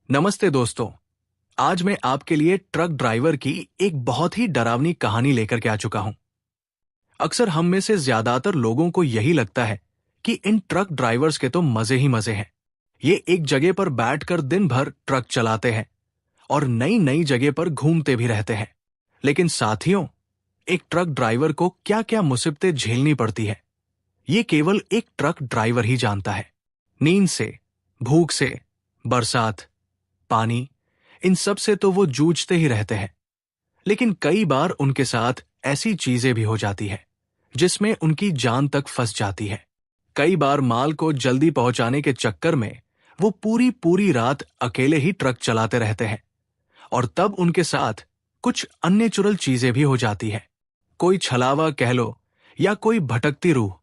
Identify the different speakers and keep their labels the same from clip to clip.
Speaker 1: नमस्ते दोस्तों। आज मैं आपके लिए ट्रक ड्राइवर की एक बहुत ही डरावनी कहानी लेकर के आ चुका हूं। अक्सर हम में से ज्यादातर लोगों को यही लगता है कि इन ट्रक ड्राइवर्स के तो मजे ही मजे हैं। ये एक जगह पर बैठकर दिन भर ट्रक चलाते हैं और नई नई जगह पर घूमते भी रहते हैं। लेकिन साथियों, एक ट्रक ड्राइवर को क्या क्या मुसीबतें झेलनी पड़ती है, ये केवल एक ट्रक ड्राइवर ही जानता है। नींद से, भूख से, बरसात, पानी, इन सब से तो वो जूझते ही रहते हैं। लेकिन कई बार उनके साथ ऐसी चीजें भी हो जाती है जिसमें उनकी जान तक फंस जाती है। कई बार माल को जल्दी पहुंचाने के चक्कर में वो पूरी पूरी रात अकेले ही ट्रक चलाते रहते हैं और तब उनके साथ कुछ अननेचुरल चीजें भी हो जाती है। कोई छलावा कह लो या कोई भटकती रूह,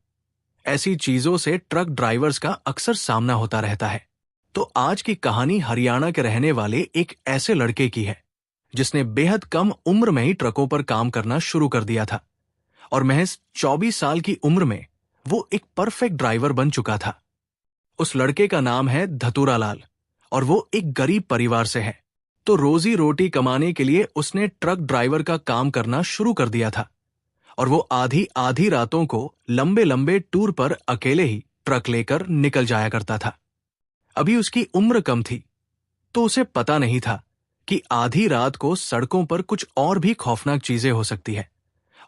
Speaker 1: ऐसी चीजों से ट्रक ड्राइवर्स का अक्सर सामना होता रहता है। तो आज की कहानी हरियाणा के रहने वाले एक ऐसे लड़के की है जिसने बेहद कम उम्र में ही ट्रकों पर काम करना शुरू कर दिया था और महज 24 साल की उम्र में वो एक परफेक्ट ड्राइवर बन चुका था। उस लड़के का नाम है धतूरा लाल और वो एक गरीब परिवार से है। तो रोजी रोटी कमाने के लिए उसने ट्रक ड्राइवर का काम करना शुरू कर दिया था और वो आधी आधी रातों को लंबे लंबे टूर पर अकेले ही ट्रक लेकर निकल जाया करता था। अभी उसकी उम्र कम थी तो उसे पता नहीं था कि आधी रात को सड़कों पर कुछ और भी खौफनाक चीजें हो सकती है।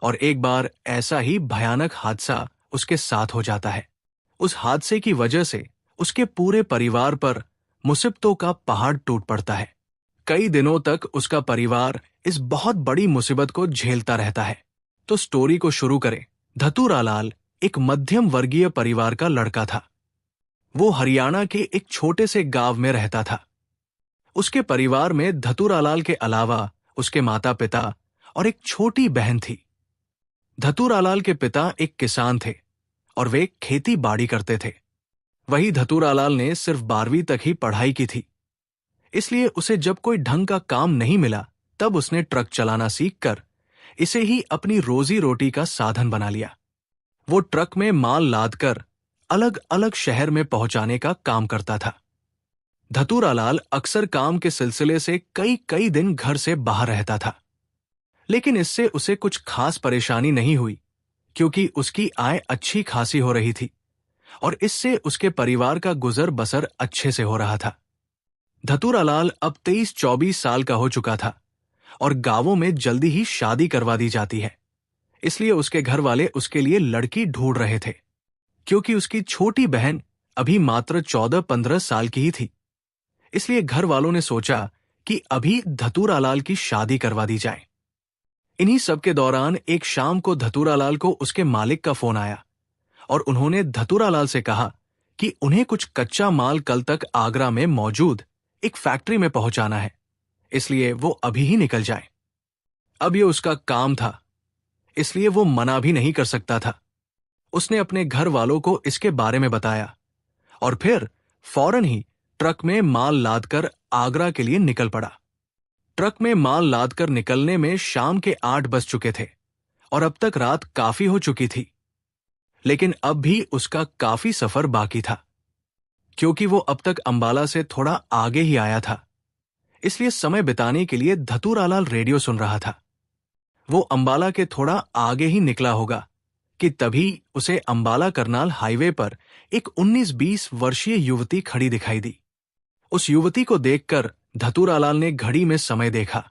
Speaker 1: और एक बार ऐसा ही भयानक हादसा उसके साथ हो जाता है। उस हादसे की वजह से उसके पूरे परिवार पर मुसीबतों का पहाड़ टूट पड़ता है। कई दिनों तक उसका परिवार इस बहुत बड़ी मुसीबत को झेलता रहता है। तो स्टोरी को शुरू करें। धतूरा लाल एक मध्यम वर्गीय परिवार का लड़का था। वो हरियाणा के एक छोटे से गांव में रहता था। उसके परिवार में धतूरा लाल के अलावा उसके माता पिता और एक छोटी बहन थी। धतूरा लाल के पिता एक किसान थे और वे खेती बाड़ी करते थे। वही धतूरा लाल ने सिर्फ 12वीं तक ही पढ़ाई की थी, इसलिए उसे जब कोई ढंग का काम नहीं मिला तब उसने ट्रक चलाना सीखकर इसे ही अपनी रोजी रोटी का साधन बना लिया। वो ट्रक में माल लादकर अलग अलग शहर में पहुंचाने का काम करता था। धतूरा लाल अक्सर काम के सिलसिले से कई कई दिन घर से बाहर रहता था, लेकिन इससे उसे कुछ खास परेशानी नहीं हुई क्योंकि उसकी आय अच्छी खासी हो रही थी और इससे उसके परिवार का गुजर बसर अच्छे से हो रहा था। धतूरा लाल अब 23-24 साल का हो चुका था और गांवों में जल्दी ही शादी करवा दी जाती है, इसलिए उसके घर वाले उसके लिए लड़की ढूंढ रहे थे। क्योंकि उसकी छोटी बहन अभी मात्र 14-15 साल की ही थी, इसलिए घर वालों ने सोचा कि अभी धतूरा लाल की शादी करवा दी जाए। इन्हीं सब के दौरान एक शाम को धतूरा लाल को उसके मालिक का फोन आया और उन्होंने धतूरा लाल से कहा कि उन्हें कुछ कच्चा माल कल तक आगरा में मौजूद एक फैक्ट्री में पहुंचाना है, इसलिए वो अभी ही निकल जाए। अब ये उसका काम था, इसलिए वो मना भी नहीं कर सकता था। उसने अपने घर वालों को इसके बारे में बताया और फिर फौरन ही ट्रक में माल लादकर आगरा के लिए निकल पड़ा। ट्रक में माल लादकर निकलने में शाम के 8 बज चुके थे और अब तक रात काफी हो चुकी थी। लेकिन अब भी उसका काफी सफर बाकी था क्योंकि वो अब तक अंबाला से थोड़ा आगे ही आया था, इसलिए समय बिताने के लिए धतूरा लाल रेडियो सुन रहा था। वो अंबाला के थोड़ा आगे ही निकला होगा कि तभी उसे अंबाला करनाल हाईवे पर एक 19-20 वर्षीय युवती खड़ी दिखाई दी। उस युवती को देखकर धतूरा लाल ने घड़ी में समय देखा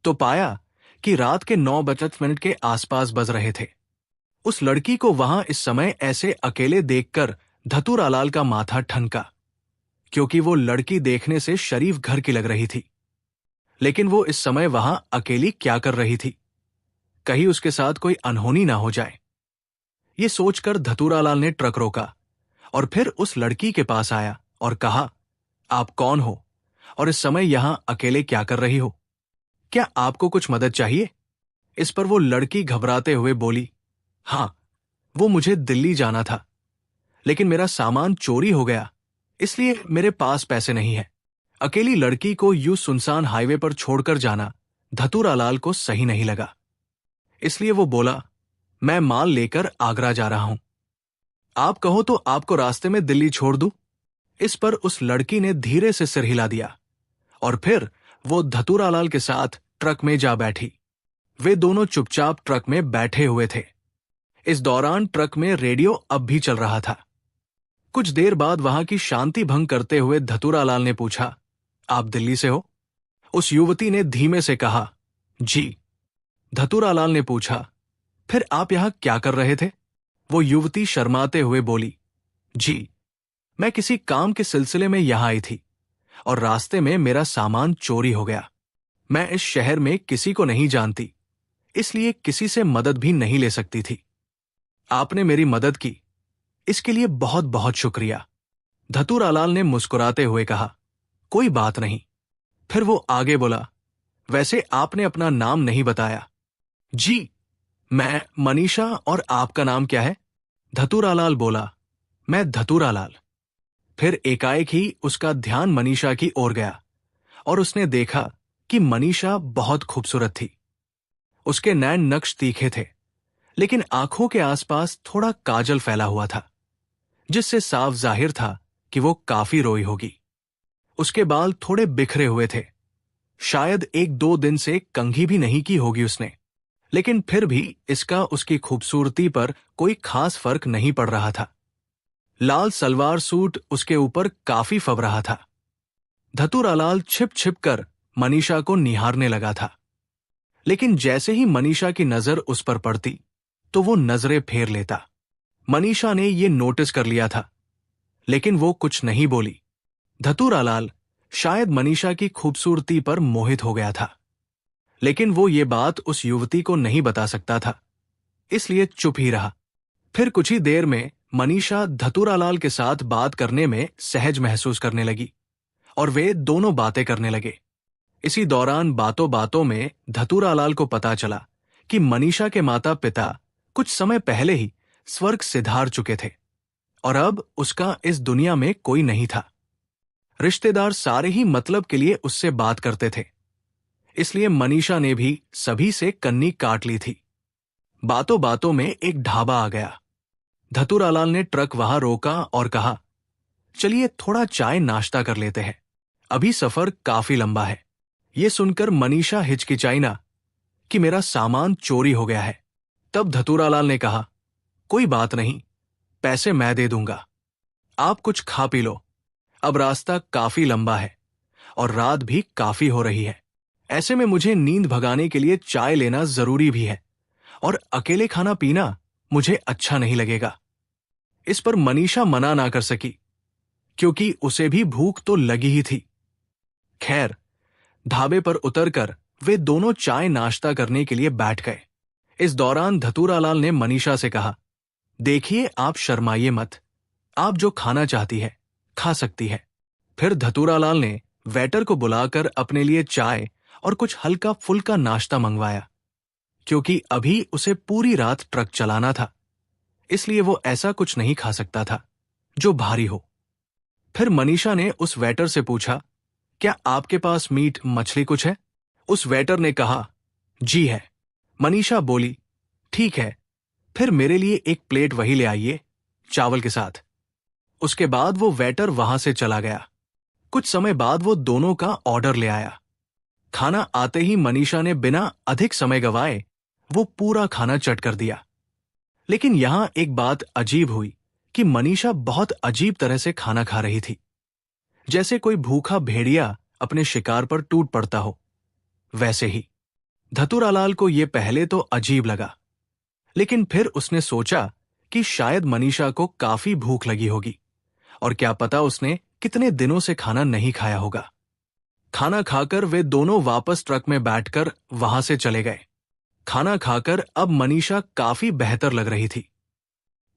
Speaker 1: तो पाया कि रात के 9:05 के आसपास बज रहे थे। उस लड़की को वहां इस समय ऐसे अकेले देखकर धतूरा लाल का माथा ठनका, क्योंकि वो लड़की देखने से शरीफ घर की लग रही थी। लेकिन वो इस समय वहां अकेली क्या कर रही थी, कहीं उसके साथ कोई अनहोनी ना हो जाए। ये सोचकर धतूरा लाल ने ट्रक रोका और फिर उस लड़की के पास आया और कहा, आप कौन हो और इस समय यहां अकेले क्या कर रही हो? क्या आपको कुछ मदद चाहिए? इस पर वो लड़की घबराते हुए बोली, हाँ, वो मुझे दिल्ली जाना था, लेकिन मेरा सामान चोरी हो गया, इसलिए मेरे पास पैसे नहीं है। अकेली लड़की को यूं सुनसान हाईवे पर छोड़कर जाना धतूरा लाल को सही नहीं लगा, इसलिए वो बोला, मैं माल लेकर आगरा जा रहा हूं, आप कहो तो आपको रास्ते में दिल्ली छोड़ दूं? इस पर उस लड़की ने धीरे से सिर हिला दिया और फिर वो धतूरालाल के साथ ट्रक में जा बैठी। वे दोनों चुपचाप ट्रक में बैठे हुए थे। इस दौरान ट्रक में रेडियो अब भी चल रहा था। कुछ देर बाद वहां की शांति भंग करते हुए धतूरालाल ने पूछा, आप दिल्ली से हो? उस युवती ने धीमे से कहा, जी। धतूरालाल ने पूछा, फिर आप यहां क्या कर रहे थे? वो युवती शर्माते हुए बोली, जी, मैं किसी काम के सिलसिले में यहां आई थी और रास्ते में मेरा सामान चोरी हो गया। मैं इस शहर में किसी को नहीं जानती, इसलिए किसी से मदद भी नहीं ले सकती थी। आपने मेरी मदद की, इसके लिए बहुत बहुत शुक्रिया। धतूरालाल ने मुस्कुराते हुए कहा, कोई बात नहीं। फिर वो आगे बोला, वैसे आपने अपना नाम नहीं बताया। जी, मैं मनीषा, और आपका नाम क्या है? धतूरालाल बोला, मैं धतूरालाल। फिर एकाएक ही उसका ध्यान मनीषा की ओर गया और उसने देखा कि मनीषा बहुत खूबसूरत थी। उसके नैन नक्श तीखे थे, लेकिन आंखों के आसपास थोड़ा काजल फैला हुआ था, जिससे साफ जाहिर था कि वो काफी रोई होगी। उसके बाल थोड़े बिखरे हुए थे, शायद 1-2 दिन से कंघी भी नहीं की होगी उसने, लेकिन फिर भी इसका उसकी खूबसूरती पर कोई खास फर्क नहीं पड़ रहा था। लाल सलवार सूट उसके ऊपर काफी फब रहा था। धतूरालाल छिप छिप कर मनीषा को निहारने लगा था, लेकिन जैसे ही मनीषा की नजर उस पर पड़ती तो वो नजरें फेर लेता। मनीषा ने ये नोटिस कर लिया था, लेकिन वो कुछ नहीं बोली। धतूरालाल शायद मनीषा की खूबसूरती पर मोहित हो गया था, लेकिन वो ये बात उस युवती को नहीं बता सकता था, इसलिए चुप ही रहा। फिर कुछ ही देर में मनीषा धतूरालाल के साथ बात करने में सहज महसूस करने लगी और वे दोनों बातें करने लगे। इसी दौरान बातों बातों में धतूरालाल को पता चला कि मनीषा के माता पिता कुछ समय पहले ही स्वर्ग सिधार चुके थे और अब उसका इस दुनिया में कोई नहीं था। रिश्तेदार सारे ही मतलब के लिए उससे बात करते थे, इसलिए मनीषा ने भी सभी से कन्नी काट ली थी। बातों बातों में एक ढाबा आ गया। धतूरालाल ने ट्रक वहां रोका और कहा, चलिए थोड़ा चाय नाश्ता कर लेते हैं, अभी सफर काफी लंबा है। ये सुनकर मनीषा हिचकिचाई ना कि मेरा सामान चोरी हो गया है। तब धतूरालाल ने कहा, कोई बात नहीं, पैसे मैं दे दूंगा, आप कुछ खा पी लो। अब रास्ता काफी लंबा है और रात भी काफी हो रही है, ऐसे में मुझे नींद भगाने के लिए चाय लेना जरूरी भी है और अकेले खाना पीना मुझे अच्छा नहीं लगेगा। इस पर मनीषा मना ना कर सकी, क्योंकि उसे भी भूख तो लगी ही थी। खैर, ढाबे पर उतरकर वे दोनों चाय नाश्ता करने के लिए बैठ गए। इस दौरान धतूरालाल ने मनीषा से कहा, देखिए आप शर्माइए मत, आप जो खाना चाहती है खा सकती है। फिर धतूरालाल ने वेटर को बुलाकर अपने लिए चाय और कुछ हल्का फुल्का नाश्ता मंगवाया, क्योंकि अभी उसे पूरी रात ट्रक चलाना था, इसलिए वो ऐसा कुछ नहीं खा सकता था जो भारी हो। फिर मनीषा ने उस वेटर से पूछा, क्या आपके पास मीट मछली कुछ है? उस वेटर ने कहा, जी है। मनीषा बोली, ठीक है, फिर मेरे लिए एक प्लेट वही ले आइए, चावल के साथ। उसके बाद वो वेटर वहां से चला गया। कुछ समय बाद वो दोनों का ऑर्डर ले आया। खाना आते ही मनीषा ने बिना अधिक समय गवाए वो पूरा खाना चट कर दिया। लेकिन यहां एक बात अजीब हुई कि मनीषा बहुत अजीब तरह से खाना खा रही थी, जैसे कोई भूखा भेड़िया अपने शिकार पर टूट पड़ता हो, वैसे ही। धतूरालाल को यह पहले तो अजीब लगा, लेकिन फिर उसने सोचा कि शायद मनीषा को काफी भूख लगी होगी और क्या पता उसने कितने दिनों से खाना नहीं खाया होगा। खाना खाकर वे दोनों वापस ट्रक में बैठकर वहां से चले गए। खाना खाकर अब मनीषा काफी बेहतर लग रही थी।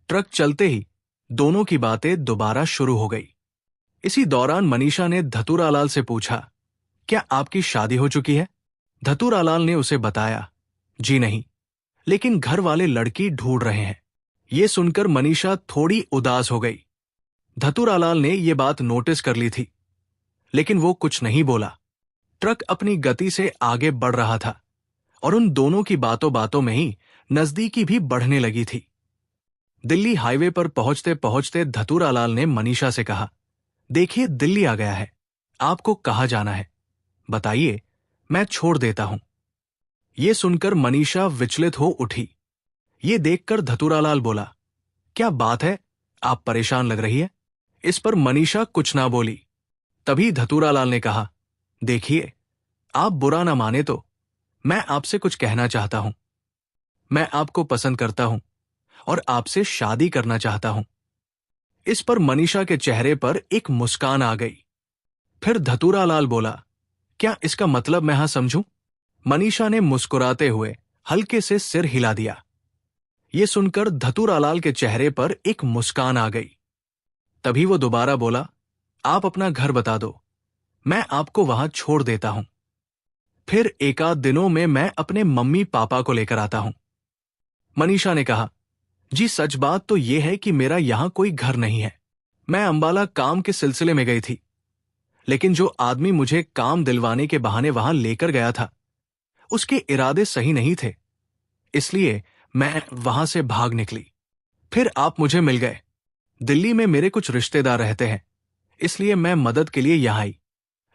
Speaker 1: ट्रक चलते ही दोनों की बातें दोबारा शुरू हो गई। इसी दौरान मनीषा ने धतूरालाल से पूछा, क्या आपकी शादी हो चुकी है? धतूरालाल ने उसे बताया, जी नहीं, लेकिन घर वाले लड़की ढूंढ रहे हैं। ये सुनकर मनीषा थोड़ी उदास हो गई। धतूरालाल ने यह बात नोटिस कर ली थी, लेकिन वो कुछ नहीं बोला। ट्रक अपनी गति से आगे बढ़ रहा था और उन दोनों की बातों बातों में ही नजदीकी भी बढ़ने लगी थी। दिल्ली हाईवे पर पहुंचते पहुंचते धतूरालाल ने मनीषा से कहा, देखिए दिल्ली आ गया है, आपको कहाँ जाना है? बताइए, मैं छोड़ देता हूं। ये सुनकर मनीषा विचलित हो उठी। ये देखकर धतूरालाल बोला, क्या बात है, आप परेशान लग रही है। इस पर मनीषा कुछ ना बोली। तभी धतूरालाल ने कहा, देखिए, आप बुरा ना माने तो मैं आपसे कुछ कहना चाहता हूं। मैं आपको पसंद करता हूं और आपसे शादी करना चाहता हूं। इस पर मनीषा के चेहरे पर एक मुस्कान आ गई। फिर धतूरालाल बोला, क्या इसका मतलब मैं समझूं। मनीषा ने मुस्कुराते हुए हल्के से सिर हिला दिया। ये सुनकर धतूरालाल के चेहरे पर एक मुस्कान आ गई। तभी वो दोबारा बोला, आप अपना घर बता दो, मैं आपको वहां छोड़ देता हूं। फिर एकाध दिनों में मैं अपने मम्मी पापा को लेकर आता हूं। मनीषा ने कहा, जी सच बात तो यह है कि मेरा यहां कोई घर नहीं है। मैं अंबाला काम के सिलसिले में गई थी, लेकिन जो आदमी मुझे काम दिलवाने के बहाने वहां लेकर गया था, उसके इरादे सही नहीं थे, इसलिए मैं वहां से भाग निकली। फिर आप मुझे मिल गए। दिल्ली में मेरे कुछ रिश्तेदार रहते हैं, इसलिए मैं मदद के लिए यहां आई।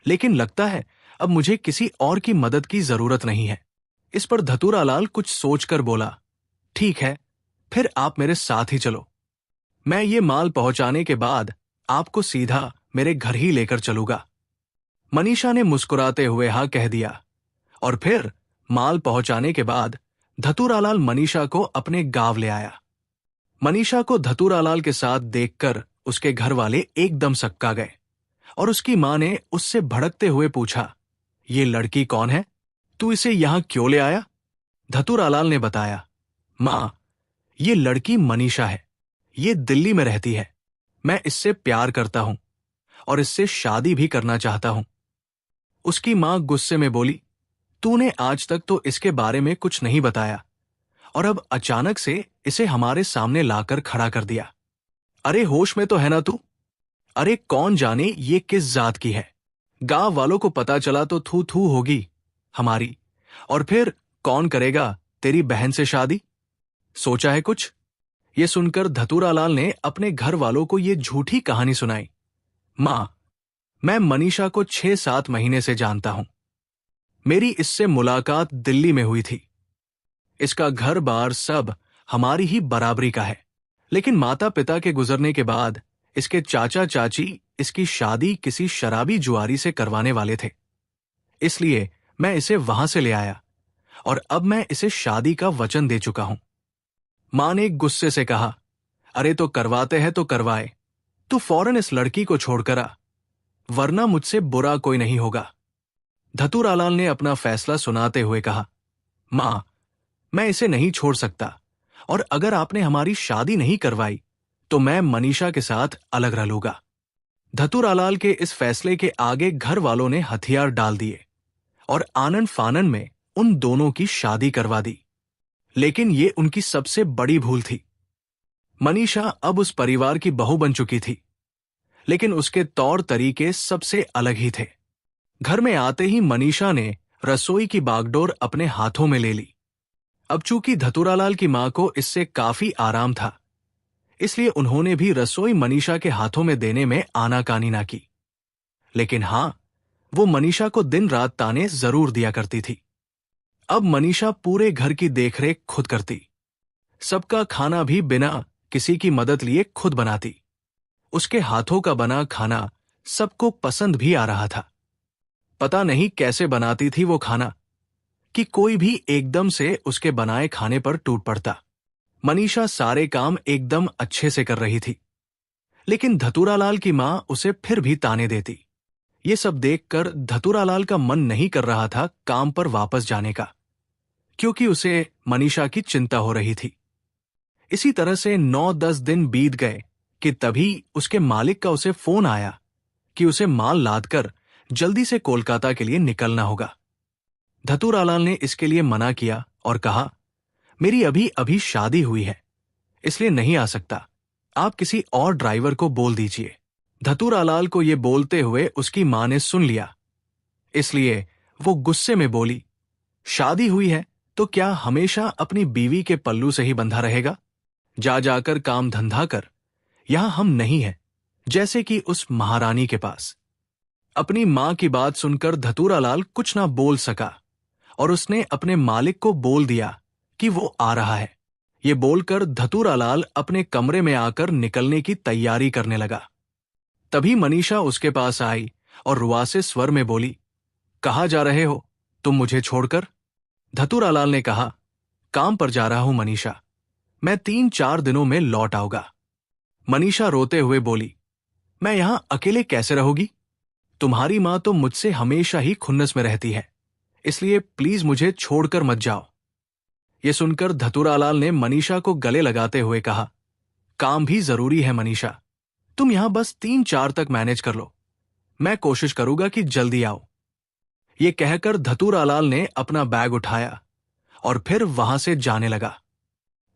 Speaker 1: लेकिन लगता है अब मुझे किसी और की मदद की जरूरत नहीं है। इस पर धतूरालाल कुछ सोचकर बोला, ठीक है, फिर आप मेरे साथ ही चलो। मैं ये माल पहुंचाने के बाद आपको सीधा मेरे घर ही लेकर चलूंगा। मनीषा ने मुस्कुराते हुए हाँ कह दिया और फिर माल पहुंचाने के बाद धतूरालाल मनीषा को अपने गांव ले आया। मनीषा को धतूरालाल के साथ देखकर उसके घर वाले एकदम सक्का गए और उसकी मां ने उससे भड़कते हुए पूछा, ये लड़की कौन है, तू इसे यहां क्यों ले आया। धतूरालाल ने बताया, मां, ये लड़की मनीषा है, ये दिल्ली में रहती है। मैं इससे प्यार करता हूं और इससे शादी भी करना चाहता हूं। उसकी मां गुस्से में बोली, तूने आज तक तो इसके बारे में कुछ नहीं बताया और अब अचानक से इसे हमारे सामने लाकर खड़ा कर दिया। अरे होश में तो है ना तू। अरे कौन जाने ये किस जात की है। गांव वालों को पता चला तो थू थू होगी हमारी, और फिर कौन करेगा तेरी बहन से शादी। सोचा है कुछ। ये सुनकर धतूरालाल ने अपने घर वालों को ये झूठी कहानी सुनाई। मां, मैं मनीषा को 6-7 महीने से जानता हूं। मेरी इससे मुलाकात दिल्ली में हुई थी। इसका घर बार सब हमारी ही बराबरी का है, लेकिन माता पिता के गुजरने के बाद इसके चाचा चाची इसकी शादी किसी शराबी जुआरी से करवाने वाले थे, इसलिए मैं इसे वहां से ले आया और अब मैं इसे शादी का वचन दे चुका हूं। मां ने गुस्से से कहा, अरे तो करवाते हैं तो करवाए, तू फौरन इस लड़की को छोड़कर आ, वरना मुझसे बुरा कोई नहीं होगा। धतूरालाल ने अपना फैसला सुनाते हुए कहा, मां, मैं इसे नहीं छोड़ सकता और अगर आपने हमारी शादी नहीं करवाई तो मैं मनीषा के साथ अलग रह लूंगा। धतूरालाल के इस फैसले के आगे घर वालों ने हथियार डाल दिए और आनन फानन में उन दोनों की शादी करवा दी। लेकिन ये उनकी सबसे बड़ी भूल थी। मनीषा अब उस परिवार की बहू बन चुकी थी, लेकिन उसके तौर तरीके सबसे अलग ही थे। घर में आते ही मनीषा ने रसोई की बागडोर अपने हाथों में ले ली। अब चूंकि धतूरालाल की मां को इससे काफी आराम था, इसलिए उन्होंने भी रसोई मनीषा के हाथों में देने में आनाकानी ना की। लेकिन हां, वो मनीषा को दिन रात ताने जरूर दिया करती थी। अब मनीषा पूरे घर की देखरेख खुद करती, सबका खाना भी बिना किसी की मदद लिए खुद बनाती। उसके हाथों का बना खाना सबको पसंद भी आ रहा था। पता नहीं कैसे बनाती थी वो खाना कि कोई भी एकदम से उसके बनाए खाने पर टूट पड़ता। मनीषा सारे काम एकदम अच्छे से कर रही थी, लेकिन धतूरालाल की मां उसे फिर भी ताने देती। ये सब देखकर धतूरालाल का मन नहीं कर रहा था काम पर वापस जाने का, क्योंकि उसे मनीषा की चिंता हो रही थी। इसी तरह से 9-10 दिन बीत गए कि तभी उसके मालिक का उसे फोन आया कि उसे माल लादकर जल्दी से कोलकाता के लिए निकलना होगा। धतूरालाल ने इसके लिए मना किया और कहा, मेरी अभी अभी शादी हुई है, इसलिए नहीं आ सकता, आप किसी और ड्राइवर को बोल दीजिए। धतूरालाल को यह बोलते हुए उसकी मां ने सुन लिया, इसलिए वो गुस्से में बोली, शादी हुई है तो क्या हमेशा अपनी बीवी के पल्लू से ही बंधा रहेगा। जा जाकर काम धंधा कर, यहां हम नहीं हैं, जैसे कि उस महारानी के पास। अपनी मां की बात सुनकर धतूरालाल कुछ ना बोल सका और उसने अपने मालिक को बोल दिया कि वो आ रहा है। ये बोलकर धतूरालाल अपने कमरे में आकर निकलने की तैयारी करने लगा। तभी मनीषा उसके पास आई और रुआसे स्वर में बोली, कहाँ जा रहे हो तुम मुझे छोड़कर? धतूरालाल ने कहा, काम पर जा रहा हूं मनीषा, मैं 3-4 दिनों में लौट आऊंगा। मनीषा रोते हुए बोली, मैं यहां अकेले कैसे रहूंगी? तुम्हारी मां तो मुझसे हमेशा ही खुन्नस में रहती है, इसलिए प्लीज मुझे छोड़कर मत जाओ। ये सुनकर धतूरालाल ने मनीषा को गले लगाते हुए कहा, काम भी जरूरी है मनीषा, तुम यहां बस 3-4 तक मैनेज कर लो, मैं कोशिश करूंगा कि जल्दी आओ। ये कहकर धतूरालाल ने अपना बैग उठाया और फिर वहां से जाने लगा।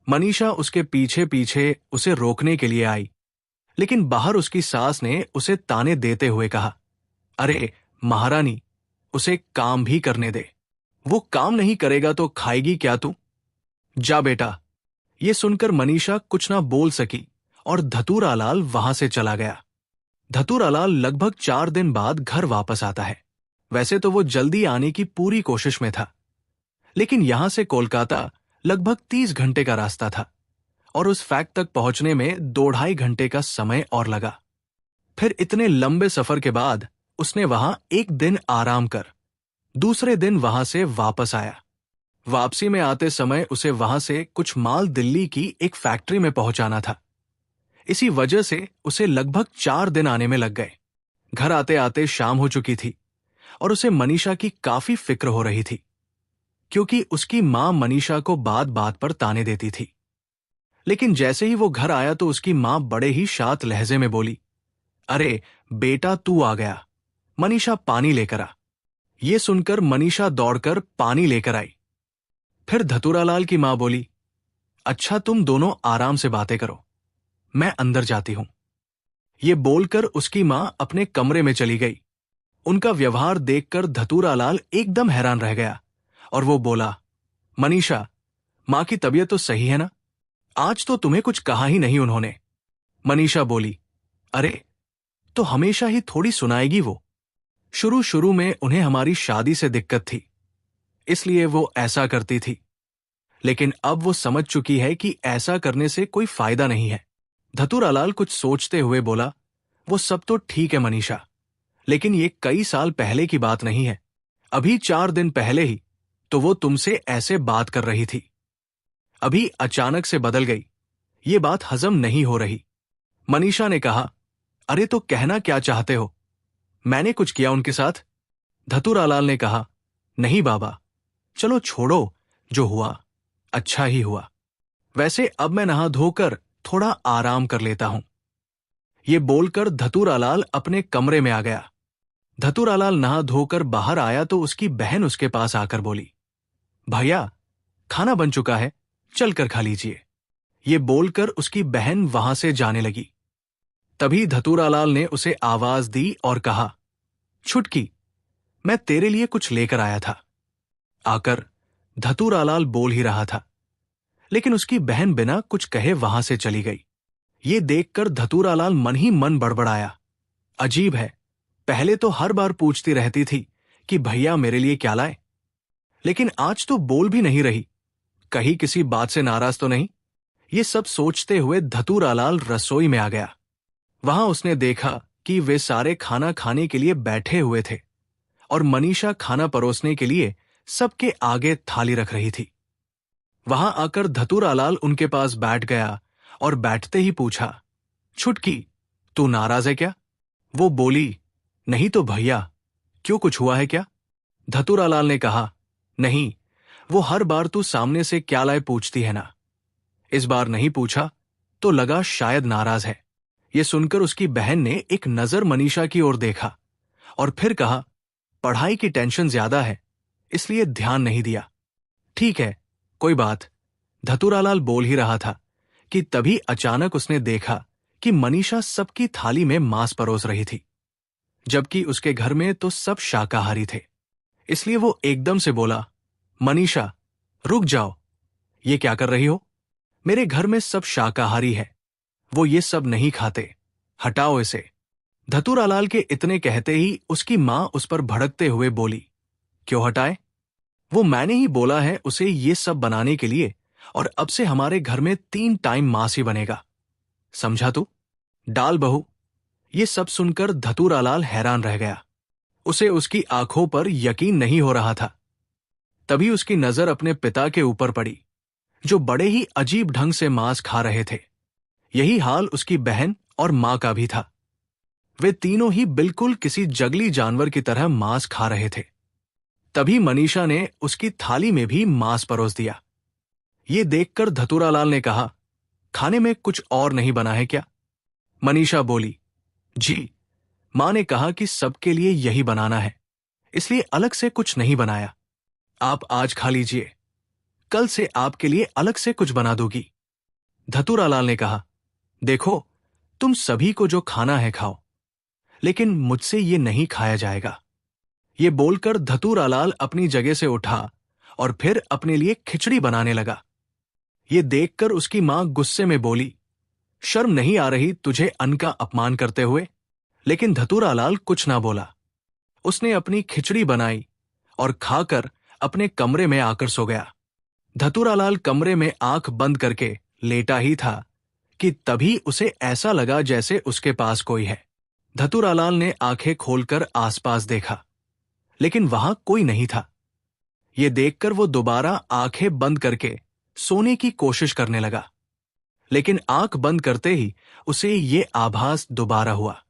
Speaker 1: मनीषा उसके पीछे पीछे उसे रोकने के लिए आई, लेकिन बाहर उसकी सास ने उसे ताने देते हुए कहा, अरे महारानी, उसे काम भी करने दे, वो काम नहीं करेगा तो खाएगी क्या तू? जा बेटा। ये सुनकर मनीषा कुछ ना बोल सकी और धतूरालाल वहां से चला गया। धतूरालाल लगभग 4 दिन बाद घर वापस आता है। वैसे तो वो जल्दी आने की पूरी कोशिश में था, लेकिन यहां से कोलकाता लगभग 30 घंटे का रास्ता था और उस फैक्ट तक पहुंचने में 2-2.5 घंटे का समय और लगा। फिर इतने लंबे सफर के बाद उसने वहां एक दिन आराम कर दूसरे दिन वहां से वापस आया। वापसी में आते समय उसे वहां से कुछ माल दिल्ली की एक फैक्ट्री में पहुंचाना था। इसी वजह से उसे लगभग 4 दिन आने में लग गए। घर आते आते शाम हो चुकी थी और उसे मनीषा की काफी फिक्र हो रही थी, क्योंकि उसकी मां मनीषा को बात बात पर ताने देती थी। लेकिन जैसे ही वो घर आया तो उसकी मां बड़े ही शांत लहजे में बोली, अरे बेटा तू आ गया, मनीषा पानी लेकर आ। ये सुनकर मनीषा दौड़कर पानी लेकर आई। फिर धतूरालाल की मां बोली, अच्छा तुम दोनों आराम से बातें करो, मैं अंदर जाती हूं। ये बोलकर उसकी मां अपने कमरे में चली गई। उनका व्यवहार देखकर धतूरालाल एकदम हैरान रह गया और वो बोला, मनीषा, मां की तबीयत तो सही है ना? आज तो तुम्हें कुछ कहा ही नहीं उन्होंने। मनीषा बोली, अरे तो हमेशा ही थोड़ी सुनाएगी वो। शुरू शुरू में उन्हें हमारी शादी से दिक्कत थी, इसलिए वो ऐसा करती थी, लेकिन अब वो समझ चुकी है कि ऐसा करने से कोई फायदा नहीं है। धतूरालाल कुछ सोचते हुए बोला, वो सब तो ठीक है मनीषा, लेकिन ये कई साल पहले की बात नहीं है। अभी 4 दिन पहले ही तो वो तुमसे ऐसे बात कर रही थी, अभी अचानक से बदल गई। ये बात हजम नहीं हो रही। मनीषा ने कहा, अरे तो कहना क्या चाहते हो? मैंने कुछ किया उनके साथ? धतूरालाल ने कहा, नहीं बाबा, चलो छोड़ो, जो हुआ अच्छा ही हुआ। वैसे अब मैं नहा धोकर थोड़ा आराम कर लेता हूं। ये बोलकर धतूरालाल अपने कमरे में आ गया। धतूरालाल नहा धोकर बाहर आया तो उसकी बहन उसके पास आकर बोली, भैया खाना बन चुका है, चलकर खा लीजिए। ये बोलकर उसकी बहन वहां से जाने लगी। तभी धतूरालाल ने उसे आवाज दी और कहा, छुटकी, मैं तेरे लिए कुछ लेकर आया था। आकर धतूरालाल बोल ही रहा था, लेकिन उसकी बहन बिना कुछ कहे वहां से चली गई। ये देखकर धतूरालाल मन ही मन बड़बड़ाया, अजीब है, पहले तो हर बार पूछती रहती थी कि भैया मेरे लिए क्या लाए, लेकिन आज तो बोल भी नहीं रही, कहीं किसी बात से नाराज तो नहीं। ये सब सोचते हुए धतूरालाल रसोई में आ गया। वहां उसने देखा कि वे सारे खाना खाने के लिए बैठे हुए थे और मनीषा खाना परोसने के लिए सबके आगे थाली रख रही थी। वहां आकर धतूरालाल उनके पास बैठ गया और बैठते ही पूछा, छुटकी, तू नाराज है क्या? वो बोली, नहीं तो भैया, क्यों, कुछ हुआ है क्या? धतूरालाल ने कहा, नहीं, वो हर बार तू सामने से क्या लाए पूछती है ना, इस बार नहीं पूछा तो लगा शायद नाराज है। ये सुनकर उसकी बहन ने एक नजर मनीषा की ओर देखा और फिर कहा, पढ़ाई की टेंशन ज्यादा है, इसलिए ध्यान नहीं दिया। ठीक है, कोई बात। धतूरालाल बोल ही रहा था कि तभी अचानक उसने देखा कि मनीषा सबकी थाली में मांस परोस रही थी, जबकि उसके घर में तो सब शाकाहारी थे। इसलिए वो एकदम से बोला, मनीषा रुक जाओ, ये क्या कर रही हो? मेरे घर में सब शाकाहारी है, वो ये सब नहीं खाते, हटाओ इसे। धतूरालाल के इतने कहते ही उसकी मां उस पर भड़कते हुए बोली, क्यों हटाए? वो मैंने ही बोला है उसे ये सब बनाने के लिए, और अब से हमारे घर में 3 टाइम मांस ही बनेगा। समझा तू? डाल बहू। ये सब सुनकर धतूरालाल हैरान रह गया। उसे उसकी आंखों पर यकीन नहीं हो रहा था। तभी उसकी नजर अपने पिता के ऊपर पड़ी, जो बड़े ही अजीब ढंग से मांस खा रहे थे। यही हाल उसकी बहन और मां का भी था। वे तीनों ही बिल्कुल किसी जंगली जानवर की तरह मांस खा रहे थे। तभी मनीषा ने उसकी थाली में भी मांस परोस दिया। ये देखकर धतूरालाल ने कहा, खाने में कुछ और नहीं बना है क्या? मनीषा बोली, जी, मां ने कहा कि सबके लिए यही बनाना है, इसलिए अलग से कुछ नहीं बनाया। आप आज खा लीजिए, कल से आपके लिए अलग से कुछ बना दूंगी। धतूरालाल ने कहा, देखो, तुम सभी को जो खाना है खाओ, लेकिन मुझसे ये नहीं खाया जाएगा। ये बोलकर धतूरालाल अपनी जगह से उठा और फिर अपने लिए खिचड़ी बनाने लगा। ये देखकर उसकी मां गुस्से में बोली, शर्म नहीं आ रही तुझे अन्न का अपमान करते हुए? लेकिन धतूरालाल कुछ ना बोला। उसने अपनी खिचड़ी बनाई और खाकर अपने कमरे में आकर सो गया। धतूरालाल कमरे में आंख बंद करके लेटा ही था कि तभी उसे ऐसा लगा जैसे उसके पास कोई है। धतूरालाल ने आंखें खोलकर आसपास देखा, लेकिन वहां कोई नहीं था। ये देखकर वो दोबारा आंखें बंद करके सोने की कोशिश करने लगा, लेकिन आंख बंद करते ही उसे ये आभास दोबारा हुआ।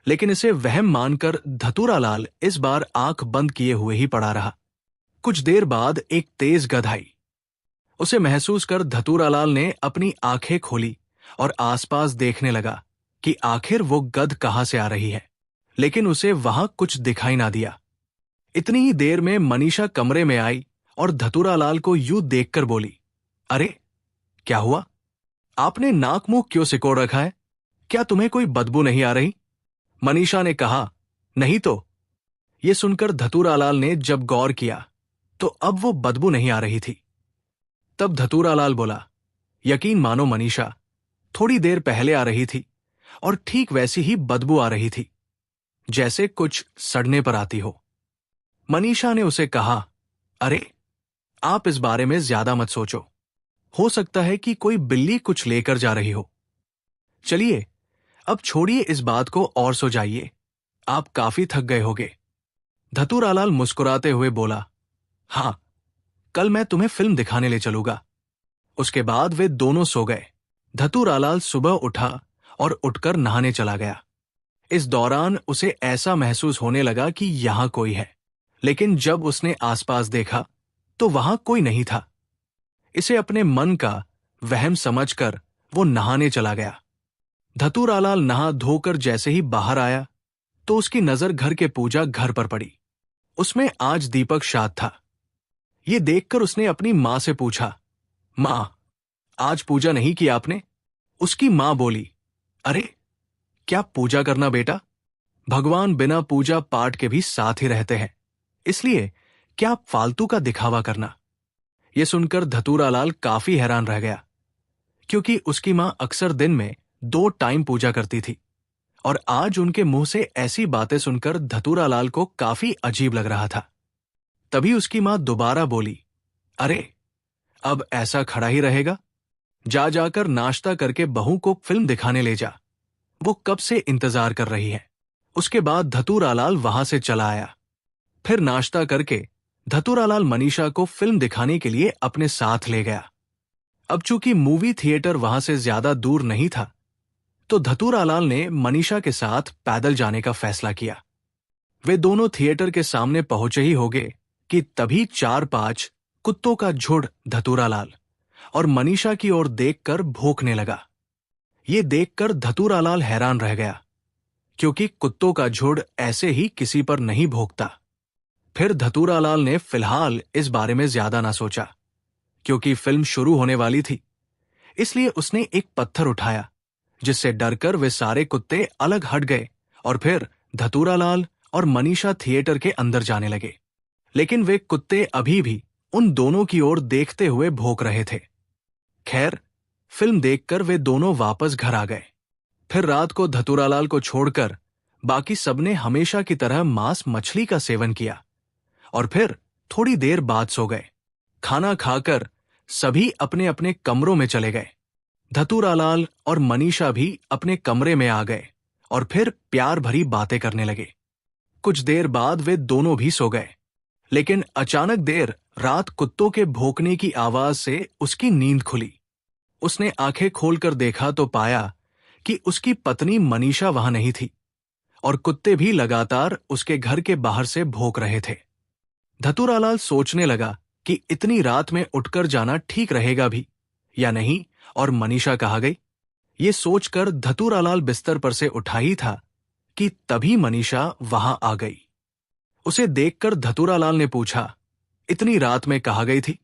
Speaker 1: लेकिन इसे वहम मानकर धतूरालाल इस बार आंख बंद किए हुए ही पड़ा रहा। कुछ देर बाद एक तेज गंध आई। उसे महसूस कर धतूरालाल ने अपनी आंखें खोली और आसपास देखने लगा कि आखिर वो गंध कहां से आ रही है, लेकिन उसे वहां कुछ दिखाई ना दिया। इतनी ही देर में मनीषा कमरे में आई और धतूरालाल को यूं देखकर बोली, अरे, क्या हुआ? आपने नाक मुंह क्यों सिकोड़ रखा है? क्या तुम्हें कोई बदबू नहीं आ रही? मनीषा ने कहा, नहीं तो। ये सुनकर धतूरालाल ने जब गौर किया तो अब वो बदबू नहीं आ रही थी। तब धतूरालाल बोला, यकीन मानो मनीषा, थोड़ी देर पहले आ रही थी और ठीक वैसी ही बदबू आ रही थी, जैसे कुछ सड़ने पर आती हो। मनीषा ने उसे कहा, अरे, आप इस बारे में ज्यादा मत सोचो, हो सकता है कि कोई बिल्ली कुछ लेकर जा रही हो। चलिए, अब छोड़िए इस बात को और सो जाइए, आप काफी थक गए होगे। धतूरालाल मुस्कुराते हुए बोला, हां, कल मैं तुम्हें फिल्म दिखाने ले चलूंगा। उसके बाद वे दोनों सो गए। धतूरालाल सुबह उठा और उठकर नहाने चला गया। इस दौरान उसे ऐसा महसूस होने लगा कि यहां कोई है, लेकिन जब उसने आसपास देखा तो वहां कोई नहीं था। इसे अपने मन का वहम समझकर वो नहाने चला गया। धतूरालाल नहा धोकर जैसे ही बाहर आया तो उसकी नजर घर के पूजा घर पर पड़ी। उसमें आज दीपक श्राद्ध था। ये देखकर उसने अपनी मां से पूछा, मां, आज पूजा नहीं की आपने? उसकी मां बोली, अरे, क्या पूजा करना बेटा? भगवान बिना पूजा पाठ के भी साथ ही रहते हैं, इसलिए क्या फालतू का दिखावा करना? यह सुनकर धतूरालाल काफी हैरान रह गया, क्योंकि उसकी मां अक्सर दिन में 2 टाइम पूजा करती थी, और आज उनके मुंह से ऐसी बातें सुनकर धतूरालाल को काफी अजीब लग रहा था। तभी उसकी मां दोबारा बोली, अरे, अब ऐसा खड़ा ही रहेगा? जा जाकर नाश्ता करके बहू को फिल्म दिखाने ले जा, वो कब से इंतजार कर रही है। उसके बाद धतूरालाल वहां से चला आया। फिर नाश्ता करके धतूरालाल मनीषा को फिल्म दिखाने के लिए अपने साथ ले गया। अब चूंकि मूवी थिएटर वहां से ज्यादा दूर नहीं था, तो धतूरालाल ने मनीषा के साथ पैदल जाने का फैसला किया। वे दोनों थिएटर के सामने पहुंचे ही होंगे कि तभी 4-5 कुत्तों का झुंड धतूरालाल और मनीषा की ओर देखकर भौंकने लगा। ये देखकर धतूरालाल हैरान रह गया, क्योंकि कुत्तों का झुंड ऐसे ही किसी पर नहीं भौंकता। फिर धतूरालाल ने फिलहाल इस बारे में ज्यादा ना सोचा, क्योंकि फिल्म शुरू होने वाली थी। इसलिए उसने एक पत्थर उठाया, जिससे डरकर वे सारे कुत्ते अलग हट गए और फिर धतूरालाल और मनीषा थिएटर के अंदर जाने लगे। लेकिन वे कुत्ते अभी भी उन दोनों की ओर देखते हुए भौंक रहे थे। खैर, फिल्म देखकर वे दोनों वापस घर आ गए। फिर रात को धतूरालाल को छोड़कर बाकी सबने हमेशा की तरह मांस मछली का सेवन किया और फिर थोड़ी देर बाद सो गए। खाना खाकर सभी अपने अपने कमरों में चले गए। धतूरालाल और मनीषा भी अपने कमरे में आ गए और फिर प्यार भरी बातें करने लगे। कुछ देर बाद वे दोनों भी सो गए, लेकिन अचानक देर रात कुत्तों के भौंकने की आवाज से उसकी नींद खुली। उसने आंखें खोलकर देखा तो पाया कि उसकी पत्नी मनीषा वहां नहीं थी और कुत्ते भी लगातार उसके घर के बाहर से भौंक रहे थे। धतूरालाल सोचने लगा कि इतनी रात में उठकर जाना ठीक रहेगा भी या नहीं, और मनीषा कहाँ गई। ये सोचकर धतूरालाल बिस्तर पर से उठा ही था कि तभी मनीषा वहां आ गई। उसे देखकर धतूरालाल ने पूछा, इतनी रात में कहाँ गई थी?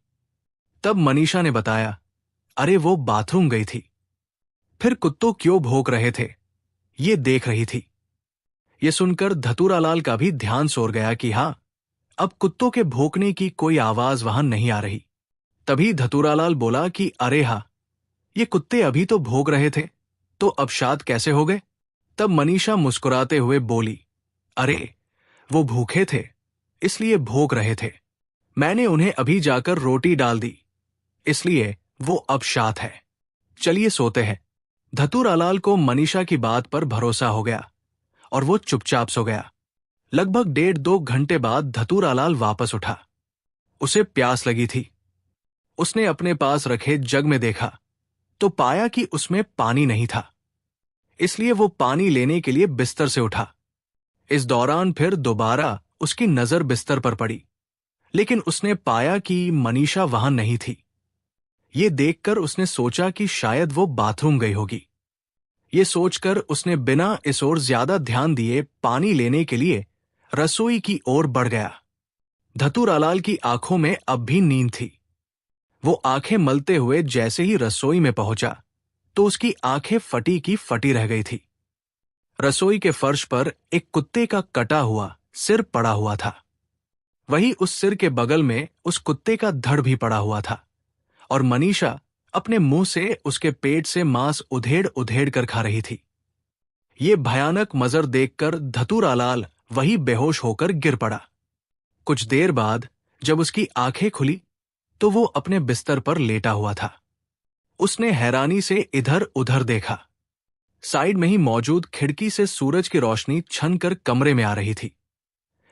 Speaker 1: तब मनीषा ने बताया, अरे वो बाथरूम गई थी। फिर कुत्तों क्यों भौंक रहे थे ये देख रही थी। ये सुनकर धतूरालाल का भी ध्यान सोर गया कि हां, अब कुत्तों के भौंकने की कोई आवाज वहां नहीं आ रही। तभी धतूरालाल बोला कि अरे हा, ये कुत्ते अभी तो भौंक रहे थे, तो अब शांत कैसे हो गए? तब मनीषा मुस्कुराते हुए बोली, अरे वो भूखे थे इसलिए भौंक रहे थे। मैंने उन्हें अभी जाकर रोटी डाल दी, इसलिए वो अब शांत है। चलिए सोते हैं। धतूरालाल को मनीषा की बात पर भरोसा हो गया और वो चुपचाप सो गया। लगभग 1.5-2 घंटे बाद धतूरालाल वापस उठा। उसे प्यास लगी थी। उसने अपने पास रखे जग में देखा तो पाया कि उसमें पानी नहीं था, इसलिए वो पानी लेने के लिए बिस्तर से उठा। इस दौरान फिर दोबारा उसकी नजर बिस्तर पर पड़ी, लेकिन उसने पाया कि मनीषा वहां नहीं थी। ये देखकर उसने सोचा कि शायद वो बाथरूम गई होगी। ये सोचकर उसने बिना इस ओर ज्यादा ध्यान दिए पानी लेने के लिए रसोई की ओर बढ़ गया। धतूरालाल की आंखों में अब भी नींद थी। वो आंखें मलते हुए जैसे ही रसोई में पहुंचा तो उसकी आंखें फटी की फटी रह गई थी। रसोई के फर्श पर एक कुत्ते का कटा हुआ सिर पड़ा हुआ था। वहीं उस सिर के बगल में उस कुत्ते का धड़ भी पड़ा हुआ था और मनीषा अपने मुंह से उसके पेट से मांस उधेड़ उधेड़ कर खा रही थी। ये भयानक मंजर देखकर धतूरालाल वही बेहोश होकर गिर पड़ा। कुछ देर बाद जब उसकी आंखें खुली तो वो अपने बिस्तर पर लेटा हुआ था। उसने हैरानी से इधर उधर देखा। साइड में ही मौजूद खिड़की से सूरज की रोशनी छन कर कमरे में आ रही थी,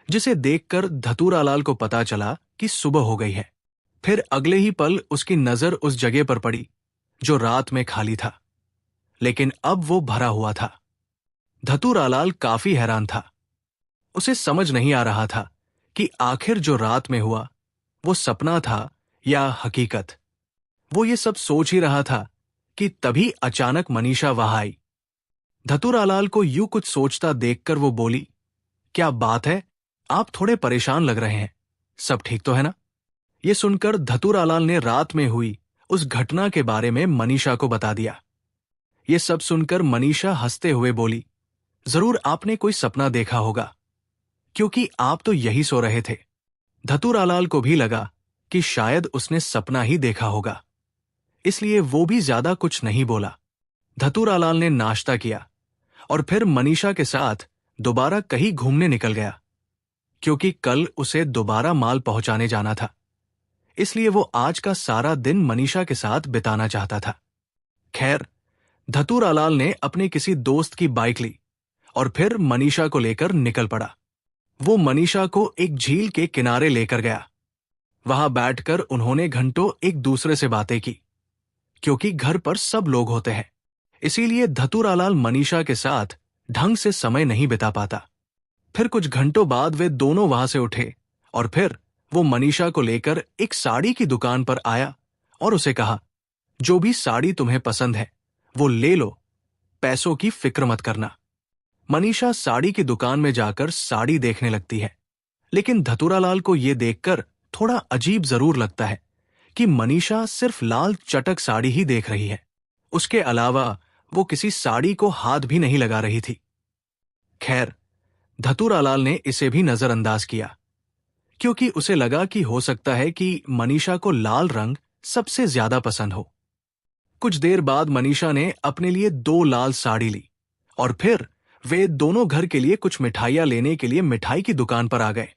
Speaker 1: जिसे देखकर धतूरालाल को पता चला कि सुबह हो गई है। फिर अगले ही पल उसकी नजर उस जगह पर पड़ी जो रात में खाली था, लेकिन अब वो भरा हुआ था। धतूरालाल काफी हैरान था। उसे समझ नहीं आ रहा था कि आखिर जो रात में हुआ वो सपना था या हकीकत। वो ये सब सोच ही रहा था कि तभी अचानक मनीषा वहां आई। धतूरालाल को यूं कुछ सोचता देखकर वो बोली, क्या बात है, आप थोड़े परेशान लग रहे हैं, सब ठीक तो है ना? ये सुनकर धतूरालाल ने रात में हुई उस घटना के बारे में मनीषा को बता दिया। ये सब सुनकर मनीषा हंसते हुए बोली, जरूर आपने कोई सपना देखा होगा, क्योंकि आप तो यही सो रहे थे। धतूरालाल को भी लगा कि शायद उसने सपना ही देखा होगा, इसलिए वो भी ज्यादा कुछ नहीं बोला। धतूरालाल ने नाश्ता किया और फिर मनीषा के साथ दोबारा कहीं घूमने निकल गया, क्योंकि कल उसे दोबारा माल पहुंचाने जाना था। इसलिए वो आज का सारा दिन मनीषा के साथ बिताना चाहता था। खैर, धतूरालाल ने अपने किसी दोस्त की बाइक ली और फिर मनीषा को लेकर निकल पड़ा। वो मनीषा को एक झील के किनारे लेकर गया। वहां बैठकर उन्होंने घंटों एक दूसरे से बातें की। क्योंकि घर पर सब लोग होते हैं, इसीलिए धतूरालाल मनीषा के साथ ढंग से समय नहीं बिता पाता। फिर कुछ घंटों बाद वे दोनों वहां से उठे और फिर वो मनीषा को लेकर एक साड़ी की दुकान पर आया और उसे कहा, जो भी साड़ी तुम्हें पसंद है वो ले लो, पैसों की फिक्र मत करना। मनीषा साड़ी की दुकान में जाकर साड़ी देखने लगती है, लेकिन धतूरालाल को यह देखकर थोड़ा अजीब जरूर लगता है कि मनीषा सिर्फ लाल चटक साड़ी ही देख रही है। उसके अलावा वो किसी साड़ी को हाथ भी नहीं लगा रही थी। खैर, धतूरालाल ने इसे भी नजरअंदाज किया, क्योंकि उसे लगा कि हो सकता है कि मनीषा को लाल रंग सबसे ज्यादा पसंद हो। कुछ देर बाद मनीषा ने अपने लिए 2 लाल साड़ी ली और फिर वे दोनों घर के लिए कुछ मिठाइयां लेने के लिए मिठाई की दुकान पर आ गए।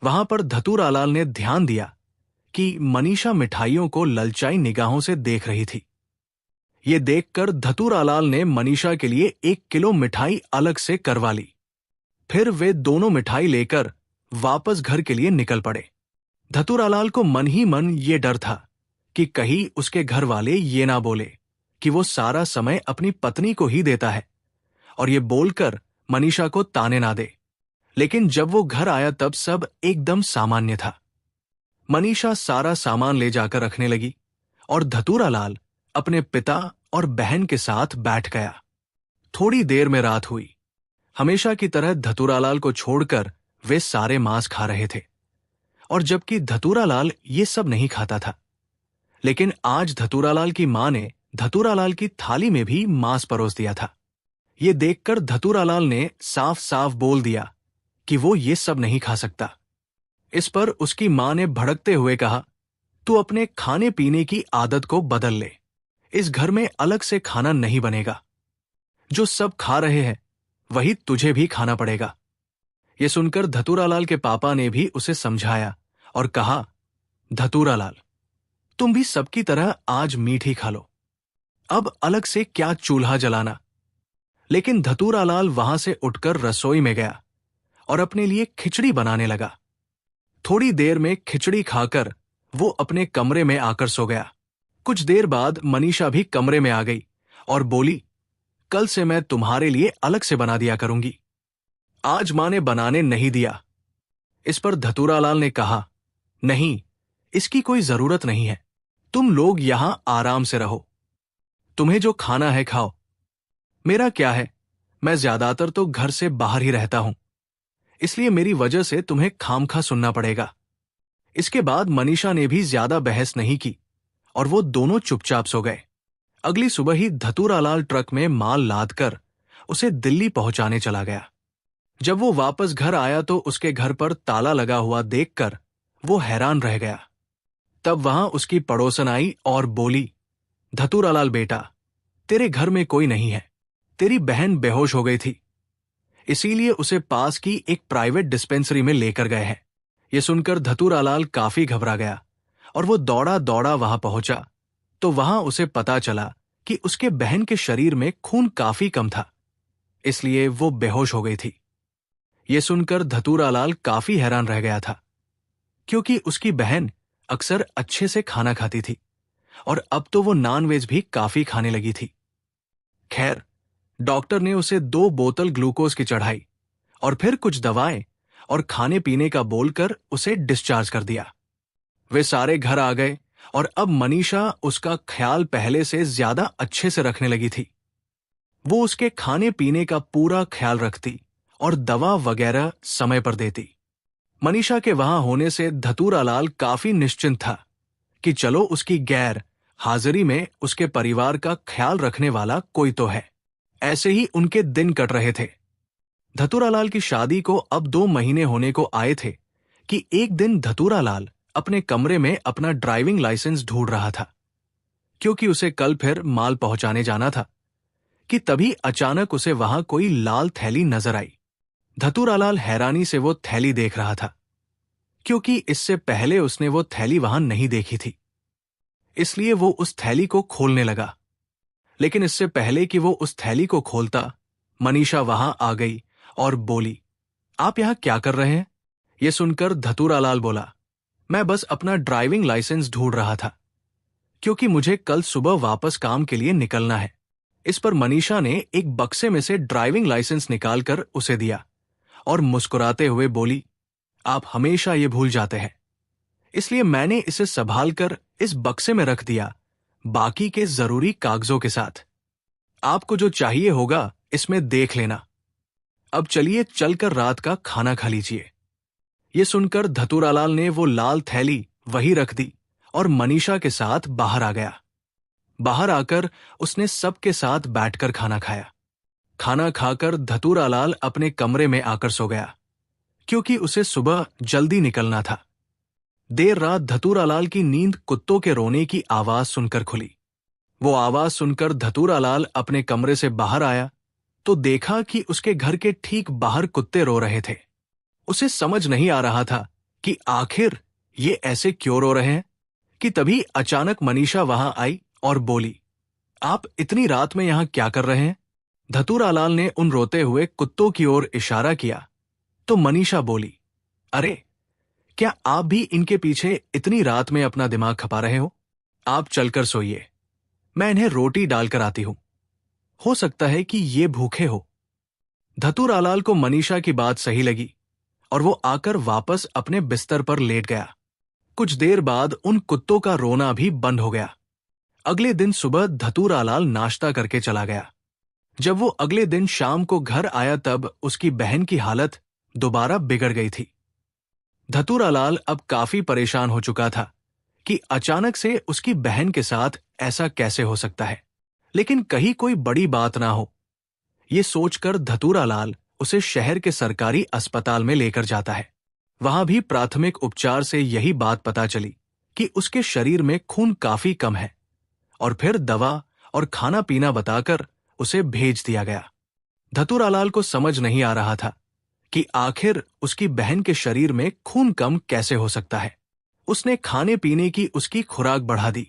Speaker 1: वहां पर धतूरालाल ने ध्यान दिया कि मनीषा मिठाइयों को ललचाई निगाहों से देख रही थी। ये देखकर धतूरालाल ने मनीषा के लिए 1 किलो मिठाई अलग से करवा ली। फिर वे दोनों मिठाई लेकर वापस घर के लिए निकल पड़े। धतूरालाल को मन ही मन ये डर था कि कहीं उसके घर वाले ये ना बोले कि वो सारा समय अपनी पत्नी को ही देता है और ये बोलकर मनीषा को ताने ना दे। लेकिन जब वो घर आया तब सब एकदम सामान्य था। मनीषा सारा सामान ले जाकर रखने लगी और धतूरालाल अपने पिता और बहन के साथ बैठ गया। थोड़ी देर में रात हुई। हमेशा की तरह धतूरालाल को छोड़कर वे सारे मांस खा रहे थे, और जबकि धतूरालाल ये सब नहीं खाता था। लेकिन आज धतूरालाल की मां ने धतूरालाल की थाली में भी मांस परोस दिया था। ये देखकर धतूरालाल ने साफ साफ बोल दिया कि वो ये सब नहीं खा सकता। इस पर उसकी मां ने भड़कते हुए कहा, तू अपने खाने पीने की आदत को बदल ले। इस घर में अलग से खाना नहीं बनेगा। जो सब खा रहे हैं वही तुझे भी खाना पड़ेगा। ये सुनकर धतूरालाल के पापा ने भी उसे समझाया और कहा, धतूरालाल, तुम भी सबकी तरह आज मीठ ही खा लो। अब अलग से क्या चूल्हा जलाना। लेकिन धतूरालाल वहां से उठकर रसोई में गया और अपने लिए खिचड़ी बनाने लगा। थोड़ी देर में खिचड़ी खाकर वो अपने कमरे में आकर सो गया। कुछ देर बाद मनीषा भी कमरे में आ गई और बोली, कल से मैं तुम्हारे लिए अलग से बना दिया करूंगी। आज मां ने बनाने नहीं दिया। इस पर धतूरालाल ने कहा, नहीं, इसकी कोई जरूरत नहीं है। तुम लोग यहां आराम से रहो। तुम्हें जो खाना है खाओ। मेरा क्या है, मैं ज्यादातर तो घर से बाहर ही रहता हूं, इसलिए मेरी वजह से तुम्हें खामखा सुनना पड़ेगा। इसके बाद मनीषा ने भी ज्यादा बहस नहीं की और वो दोनों चुपचाप सो गए। अगली सुबह ही धतूरालाल ट्रक में माल लादकर उसे दिल्ली पहुंचाने चला गया। जब वो वापस घर आया तो उसके घर पर ताला लगा हुआ देखकर वो हैरान रह गया। तब वहां उसकी पड़ोसन आई और बोली, धतूरालाल बेटा, तेरे घर में कोई नहीं है। तेरी बहन बेहोश हो गई थी, इसीलिए उसे पास की एक प्राइवेट डिस्पेंसरी में लेकर गए हैं। यह सुनकर धतूरालाल काफी घबरा गया और वो दौड़ा दौड़ा वहां पहुंचा तो वहां उसे पता चला कि उसके बहन के शरीर में खून काफी कम था, इसलिए वो बेहोश हो गई थी। यह सुनकर धतूरालाल काफी हैरान रह गया था, क्योंकि उसकी बहन अक्सर अच्छे से खाना खाती थी और अब तो वो नॉनवेज भी काफी खाने लगी थी। खैर, डॉक्टर ने उसे 2 बोतल ग्लूकोज की चढ़ाई और फिर कुछ दवाएं और खाने पीने का बोलकर उसे डिस्चार्ज कर दिया। वे सारे घर आ गए और अब मनीषा उसका ख्याल पहले से ज्यादा अच्छे से रखने लगी थी। वो उसके खाने पीने का पूरा ख्याल रखती और दवा वगैरह समय पर देती। मनीषा के वहां होने से धतूरालाल काफी निश्चिंत था कि चलो उसकी गैर हाजिरी में उसके परिवार का ख्याल रखने वाला कोई तो है। ऐसे ही उनके दिन कट रहे थे। धतूरालाल की शादी को अब 2 महीने होने को आए थे कि एक दिन धतूरालाल अपने कमरे में अपना ड्राइविंग लाइसेंस ढूंढ रहा था, क्योंकि उसे कल फिर माल पहुंचाने जाना था, कि तभी अचानक उसे वहां कोई लाल थैली नजर आई। धतूरालाल हैरानी से वो थैली देख रहा था, क्योंकि इससे पहले उसने वो थैली वहां नहीं देखी थी। इसलिए वो उस थैली को खोलने लगा। लेकिन इससे पहले कि वो उस थैली को खोलता, मनीषा वहां आ गई और बोली, आप यहां क्या कर रहे हैं? यह सुनकर धतूरालाल बोला, मैं बस अपना ड्राइविंग लाइसेंस ढूंढ रहा था, क्योंकि मुझे कल सुबह वापस काम के लिए निकलना है। इस पर मनीषा ने एक बक्से में से ड्राइविंग लाइसेंस निकालकर उसे दिया और मुस्कुराते हुए बोली, आप हमेशा ये भूल जाते हैं, इसलिए मैंने इसे संभाल कर इस बक्से में रख दिया, बाकी के जरूरी कागजों के साथ। आपको जो चाहिए होगा इसमें देख लेना। अब चलिए चलकर रात का खाना खा लीजिए। ये सुनकर धतूरालाल ने वो लाल थैली वहीं रख दी और मनीषा के साथ बाहर आ गया। बाहर आकर उसने सबके साथ बैठकर खाना खाया। खाना खाकर धतूरालाल अपने कमरे में आकर सो गया, क्योंकि उसे सुबह जल्दी निकलना था। देर रात धतूरालाल की नींद कुत्तों के रोने की आवाज सुनकर खुली। वो आवाज सुनकर धतूरालाल अपने कमरे से बाहर आया तो देखा कि उसके घर के ठीक बाहर कुत्ते रो रहे थे। उसे समझ नहीं आ रहा था कि आखिर ये ऐसे क्यों रो रहे हैं कि तभी अचानक मनीषा वहां आई और बोली, आप इतनी रात में यहां क्या कर रहे हैं? धतूरालाल ने उन रोते हुए कुत्तों की ओर इशारा किया तो मनीषा बोली, अरे, क्या आप भी इनके पीछे इतनी रात में अपना दिमाग खपा रहे हो? आप चलकर सोइए, मैं इन्हें रोटी डालकर आती हूं। हो सकता है कि ये भूखे हो। धतूरालाल को मनीषा की बात सही लगी और वो आकर वापस अपने बिस्तर पर लेट गया। कुछ देर बाद उन कुत्तों का रोना भी बंद हो गया। अगले दिन सुबह धतूरालाल नाश्ता करके चला गया। जब वो अगले दिन शाम को घर आया तब उसकी बहन की हालत दोबारा बिगड़ गई थी। धतूरालाल अब काफी परेशान हो चुका था कि अचानक से उसकी बहन के साथ ऐसा कैसे हो सकता है, लेकिन कहीं कोई बड़ी बात ना हो। ये सोचकर धतूरालाल उसे शहर के सरकारी अस्पताल में लेकर जाता है। वहां भी प्राथमिक उपचार से यही बात पता चली कि उसके शरीर में खून काफी कम है और फिर दवा और खाना पीना बताकर उसे भेज दिया गया। धतूरालाल को समझ नहीं आ रहा था कि आखिर उसकी बहन के शरीर में खून कम कैसे हो सकता है। उसने खाने पीने की उसकी खुराक बढ़ा दी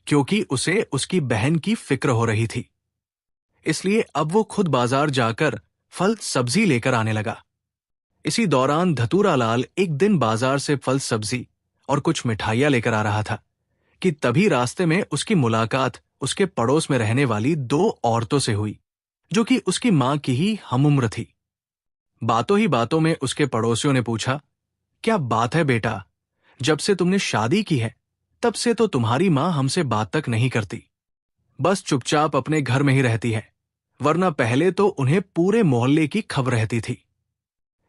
Speaker 1: क्योंकि उसे उसकी बहन की फिक्र हो रही थी। इसलिए अब वो खुद बाजार जाकर फल सब्जी लेकर आने लगा। इसी दौरान धतूरालाल एक दिन बाजार से फल सब्जी और कुछ मिठाइयां लेकर आ रहा था कि तभी रास्ते में उसकी मुलाकात उसके पड़ोस में रहने वाली दो औरतों से हुई जो कि उसकी मां की ही हमउम्र थी। बातों ही बातों में उसके पड़ोसियों ने पूछा, क्या बात है बेटा, जब से तुमने शादी की है तब से तो तुम्हारी मां हमसे बात तक नहीं करती, बस चुपचाप अपने घर में ही रहती है, वरना पहले तो उन्हें पूरे मोहल्ले की खबर रहती थी।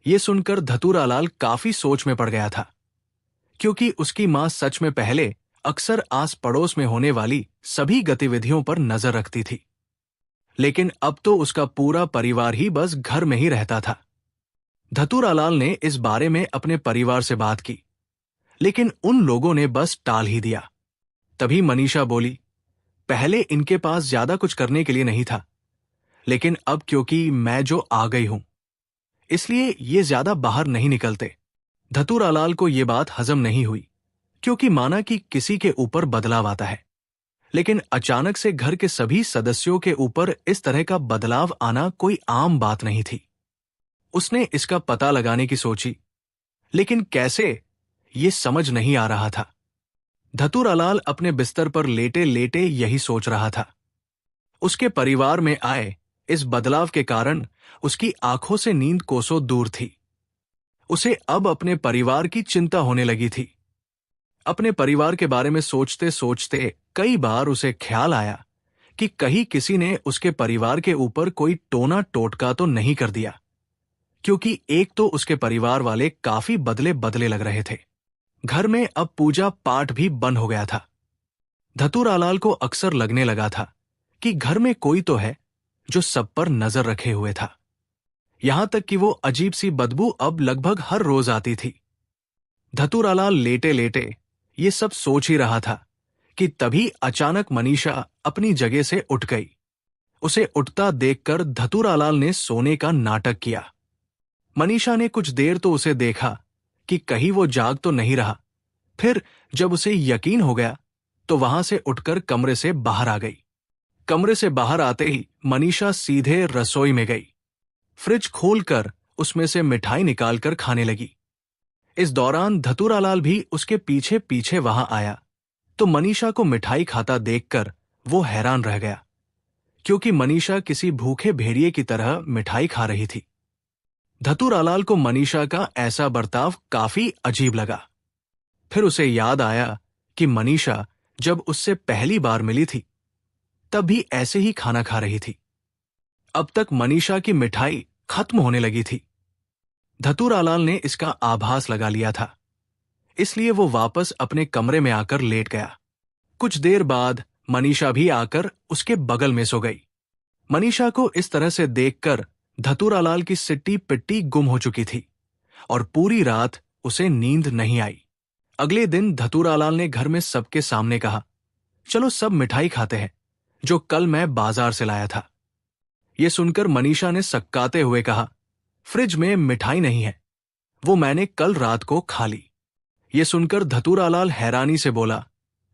Speaker 1: ये सुनकर धतूरालाल काफी सोच में पड़ गया था क्योंकि उसकी मां सच में पहले अक्सर आस पड़ोस में होने वाली सभी गतिविधियों पर नजर रखती थी, लेकिन अब तो उसका पूरा परिवार ही बस घर में ही रहता था। धतूरालाल ने इस बारे में अपने परिवार से बात की, लेकिन उन लोगों ने बस टाल ही दिया। तभी मनीषा बोली, पहले इनके पास ज्यादा कुछ करने के लिए नहीं था, लेकिन अब क्योंकि मैं जो आ गई हूं इसलिए ये ज्यादा बाहर नहीं निकलते। धतूरालाल को ये बात हजम नहीं हुई क्योंकि माना कि किसी के ऊपर बदलाव आता है, लेकिन अचानक से घर के सभी सदस्यों के ऊपर इस तरह का बदलाव आना कोई आम बात नहीं थी। उसने इसका पता लगाने की सोची, लेकिन कैसे, ये समझ नहीं आ रहा था। धतूरालाल अपने बिस्तर पर लेटे लेटे यही सोच रहा था। उसके परिवार में आए इस बदलाव के कारण उसकी आंखों से नींद कोसों दूर थी। उसे अब अपने परिवार की चिंता होने लगी थी। अपने परिवार के बारे में सोचते सोचते कई बार उसे ख्याल आया कि कहीं किसी ने उसके परिवार के ऊपर कोई टोना टोटका तो नहीं कर दिया, क्योंकि एक तो उसके परिवार वाले काफी बदले बदले लग रहे थे। घर में अब पूजा पाठ भी बंद हो गया था। धतूरालाल को अक्सर लगने लगा था कि घर में कोई तो है जो सब पर नजर रखे हुए था। यहां तक कि वो अजीब सी बदबू अब लगभग हर रोज आती थी। धतूरालाल लेटे लेटे ये सब सोच ही रहा था कि तभी अचानक मनीषा अपनी जगह से उठ गई। उसे उठता देखकर धतूरालाल ने सोने का नाटक किया। मनीषा ने कुछ देर तो उसे देखा कि कहीं वो जाग तो नहीं रहा। फिर जब उसे यकीन हो गया तो वहां से उठकर कमरे से बाहर आ गई। कमरे से बाहर आते ही मनीषा सीधे रसोई में गई। फ्रिज खोलकर उसमें से मिठाई निकालकर खाने लगी। इस दौरान धतूरालाल भी उसके पीछे पीछे वहां आया तो मनीषा को मिठाई खाता देखकर वो हैरान रह गया, क्योंकि मनीषा किसी भूखे भेड़िए की तरह मिठाई खा रही थी। धतूरालाल को मनीषा का ऐसा बर्ताव काफी अजीब लगा। फिर उसे याद आया कि मनीषा जब उससे पहली बार मिली थी तब भी ऐसे ही खाना खा रही थी। अब तक मनीषा की मिठाई खत्म होने लगी थी। धतूरालाल ने इसका आभास लगा लिया था, इसलिए वो वापस अपने कमरे में आकर लेट गया। कुछ देर बाद मनीषा भी आकर उसके बगल में सो गई। मनीषा को इस तरह से देखकर धतूरालाल की सिट्टी पिट्टी गुम हो चुकी थी और पूरी रात उसे नींद नहीं आई। अगले दिन धतूरालाल ने घर में सबके सामने कहा, चलो सब मिठाई खाते हैं जो कल मैं बाजार से लाया था। ये सुनकर मनीषा ने सक्काते हुए कहा, फ्रिज में मिठाई नहीं है, वो मैंने कल रात को खा ली। ये सुनकर धतूरालाल हैरानी से बोला,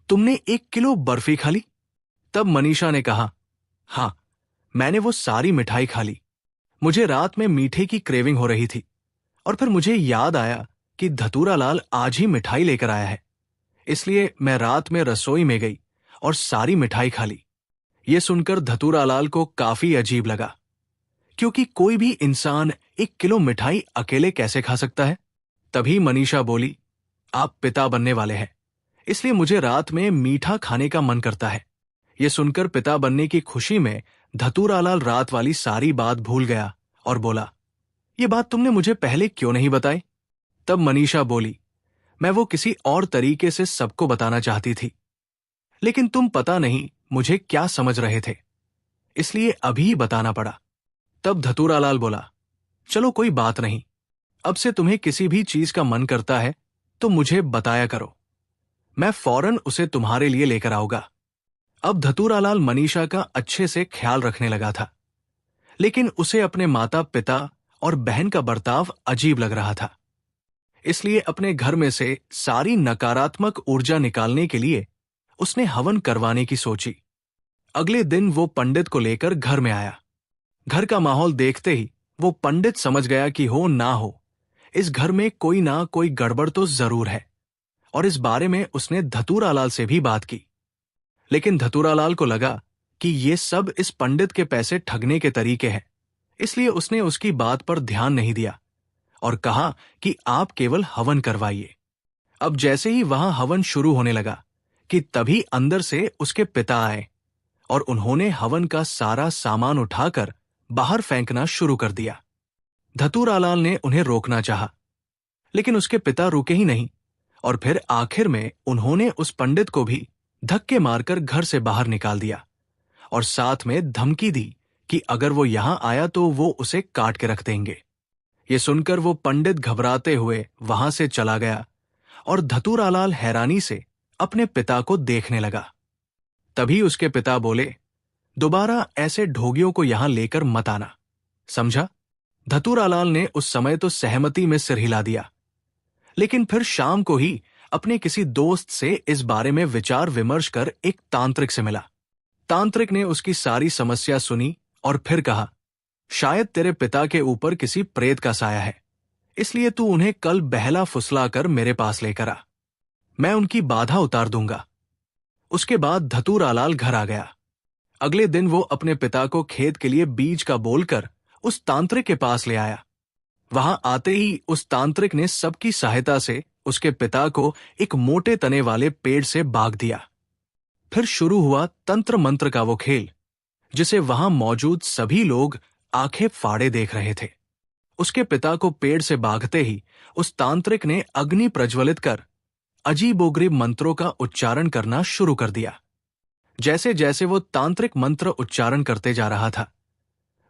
Speaker 1: तुमने 1 किलो बर्फी खा ली? तब मनीषा ने कहा, हाँ, मैंने वो सारी मिठाई खा ली। मुझे रात में मीठे की क्रेविंग हो रही थी और फिर मुझे याद आया कि धतूरालाल आज ही मिठाई लेकर आया है, इसलिए मैं रात में रसोई में गई और सारी मिठाई खा ली। यह सुनकर धतूरालाल को काफी अजीब लगा, क्योंकि कोई भी इंसान 1 किलो मिठाई अकेले कैसे खा सकता है। तभी मनीषा बोली, आप पिता बनने वाले हैं, इसलिए मुझे रात में मीठा खाने का मन करता है। यह सुनकर पिता बनने की खुशी में धतूरालाल रात वाली सारी बात भूल गया और बोला, यह बात तुमने मुझे पहले क्यों नहीं बताई? तब मनीषा बोली, मैं वो किसी और तरीके से सबको बताना चाहती थी, लेकिन तुम पता नहीं मुझे क्या समझ रहे थे, इसलिए अभी बताना पड़ा। तब धतूरालाल बोला, चलो कोई बात नहीं, अब से तुम्हें किसी भी चीज का मन करता है तो मुझे बताया करो, मैं फौरन उसे तुम्हारे लिए लेकर आऊंगा। अब धतूरालाल मनीषा का अच्छे से ख्याल रखने लगा था, लेकिन उसे अपने माता पिता और बहन का बर्ताव अजीब लग रहा था। इसलिए अपने घर में से सारी नकारात्मक ऊर्जा निकालने के लिए उसने हवन करवाने की सोची। अगले दिन वो पंडित को लेकर घर में आया। घर का माहौल देखते ही वो पंडित समझ गया कि हो ना हो, इस घर में कोई ना कोई गड़बड़ तो जरूर है, और इस बारे में उसने धतूरालाल से भी बात की। लेकिन धतूरालाल को लगा कि ये सब इस पंडित के पैसे ठगने के तरीके हैं, इसलिए उसने उसकी बात पर ध्यान नहीं दिया और कहा कि आप केवल हवन करवाइए। अब जैसे ही वहां हवन शुरू होने लगा कि तभी अंदर से उसके पिता आए और उन्होंने हवन का सारा सामान उठाकर बाहर फेंकना शुरू कर दिया। धतूरालाल ने उन्हें रोकना चाहा, लेकिन उसके पिता रुके ही नहीं और फिर आखिर में उन्होंने उस पंडित को भी धक्के मारकर घर से बाहर निकाल दिया और साथ में धमकी दी कि अगर वो यहां आया तो वो उसे काट के रख देंगे। ये सुनकर वो पंडित घबराते हुए वहां से चला गया और धतूरालाल हैरानी से अपने पिता को देखने लगा। तभी उसके पिता बोले, दोबारा ऐसे ढोगियों को यहां लेकर मत आना, समझा? धतूरालाल ने उस समय तो सहमति में सिर हिला दिया, लेकिन फिर शाम को ही अपने किसी दोस्त से इस बारे में विचार विमर्श कर एक तांत्रिक से मिला। तांत्रिक ने उसकी सारी समस्या सुनी और फिर कहा, शायद तेरे पिता के ऊपर किसी प्रेत का साया है, इसलिए तू उन्हें कल बहला फुसला कर मेरे पास लेकर आ, मैं उनकी बाधा उतार दूंगा। उसके बाद धतूरालाल घर आ गया। अगले दिन वो अपने पिता को खेत के लिए बीज का बोलकर उस तांत्रिक के पास ले आया। वहां आते ही उस तांत्रिक ने सबकी सहायता से उसके पिता को एक मोटे तने वाले पेड़ से बांध दिया। फिर शुरू हुआ तंत्र मंत्र का वो खेल, जिसे वहां मौजूद सभी लोग आंखें फाड़े देख रहे थे। उसके पिता को पेड़ से बांधते ही उस तांत्रिक ने अग्नि प्रज्वलित कर अजीबोगरीब मंत्रों का उच्चारण करना शुरू कर दिया। जैसे जैसे वो तांत्रिक मंत्र उच्चारण करते जा रहा था,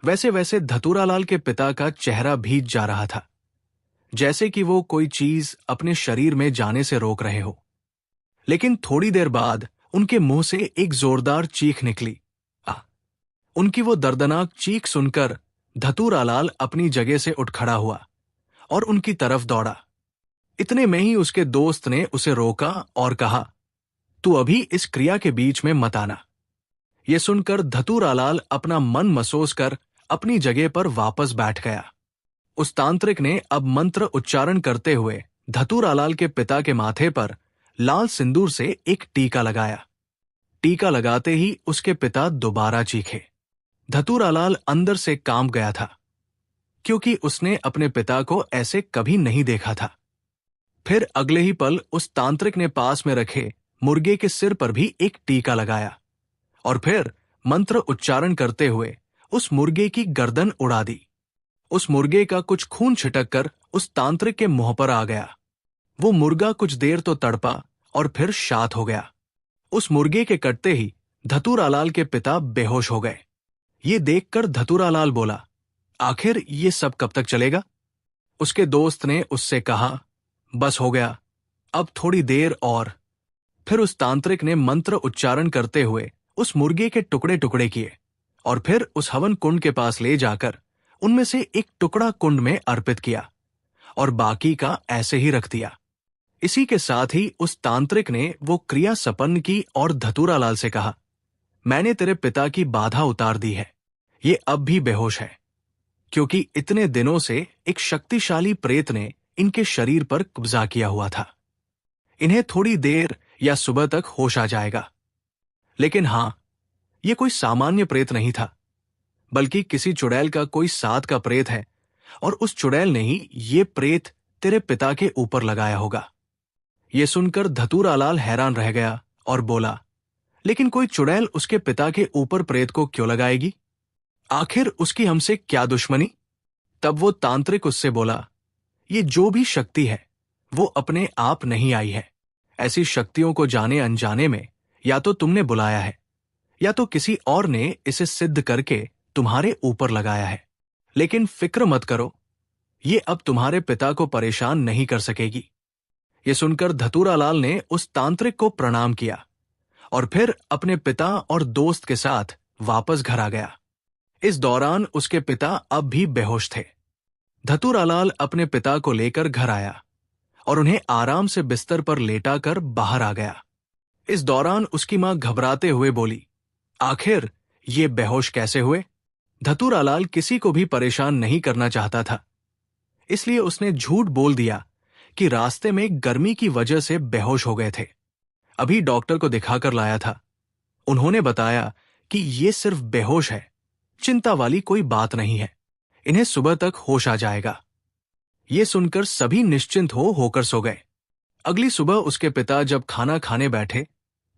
Speaker 1: वैसे वैसे धतूरालाल के पिता का चेहरा भीज जा रहा था, जैसे कि वो कोई चीज अपने शरीर में जाने से रोक रहे हो। लेकिन थोड़ी देर बाद उनके मुंह से एक जोरदार चीख निकली। उनकी वो दर्दनाक चीख सुनकर धतूरालाल अपनी जगह से उठ खड़ा हुआ और उनकी तरफ दौड़ा। इतने में ही उसके दोस्त ने उसे रोका और कहा, तू अभी इस क्रिया के बीच में मत आना। यह सुनकर धतूरालाल अपना मन मसोस कर अपनी जगह पर वापस बैठ गया। उस तांत्रिक ने अब मंत्र उच्चारण करते हुए धतूरालाल के पिता के माथे पर लाल सिंदूर से एक टीका लगाया। टीका लगाते ही उसके पिता दोबारा चीखे। धतूरालाल अंदर से कांप गया था, क्योंकि उसने अपने पिता को ऐसे कभी नहीं देखा था। फिर अगले ही पल उस तांत्रिक ने पास में रखे मुर्गे के सिर पर भी एक टीका लगाया और फिर मंत्र उच्चारण करते हुए उस मुर्गे की गर्दन उड़ा दी। उस मुर्गे का कुछ खून छिटक कर उस तांत्रिक के मुंह पर आ गया। वो मुर्गा कुछ देर तो तड़पा और फिर शांत हो गया। उस मुर्गे के कटते ही धतूरालाल के पिता बेहोश हो गए। ये देखकर धतूरालाल बोला, आखिर ये सब कब तक चलेगा? उसके दोस्त ने उससे कहा, बस हो गया, अब थोड़ी देर और। फिर उस तांत्रिक ने मंत्र उच्चारण करते हुए उस मुर्गे के टुकड़े टुकड़े किए और फिर उस हवन कुंड के पास ले जाकर उनमें से एक टुकड़ा कुंड में अर्पित किया और बाकी का ऐसे ही रख दिया। इसी के साथ ही उस तांत्रिक ने वो क्रिया संपन्न की और धतूरालाल से कहा, मैंने तेरे पिता की बाधा उतार दी है, ये अब भी बेहोश है, क्योंकि इतने दिनों से एक शक्तिशाली प्रेत ने इनके शरीर पर कब्जा किया हुआ था। इन्हें थोड़ी देर या सुबह तक होश आ जाएगा। लेकिन हां, यह कोई सामान्य प्रेत नहीं था, बल्कि किसी चुड़ैल का कोई साथ का प्रेत है, और उस चुड़ैल ने ही ये प्रेत तेरे पिता के ऊपर लगाया होगा। यह सुनकर धतूरालाल हैरान रह गया और बोला, लेकिन कोई चुड़ैल उसके पिता के ऊपर प्रेत को क्यों लगाएगी? आखिर उसकी हमसे क्या दुश्मनी? तब वो तांत्रिक उससे बोला, ये जो भी शक्ति है वो अपने आप नहीं आई है। ऐसी शक्तियों को जाने अनजाने में या तो तुमने बुलाया है या तो किसी और ने इसे सिद्ध करके तुम्हारे ऊपर लगाया है। लेकिन फिक्र मत करो, ये अब तुम्हारे पिता को परेशान नहीं कर सकेगी। ये सुनकर धतूरालाल ने उस तांत्रिक को प्रणाम किया और फिर अपने पिता और दोस्त के साथ वापस घर आ गया। इस दौरान उसके पिता अब भी बेहोश थे। धतूरालाल अपने पिता को लेकर घर आया और उन्हें आराम से बिस्तर पर लेटाकर बाहर आ गया। इस दौरान उसकी मां घबराते हुए बोली, आखिर ये बेहोश कैसे हुए? धतूरालाल किसी को भी परेशान नहीं करना चाहता था, इसलिए उसने झूठ बोल दिया कि रास्ते में गर्मी की वजह से बेहोश हो गए थे। अभी डॉक्टर को दिखाकर लाया था। उन्होंने बताया कि ये सिर्फ बेहोश है, चिंता वाली कोई बात नहीं है, इन्हें सुबह तक होश आ जाएगा। ये सुनकर सभी निश्चिंत होकर सो गए। अगली सुबह उसके पिता जब खाना खाने बैठे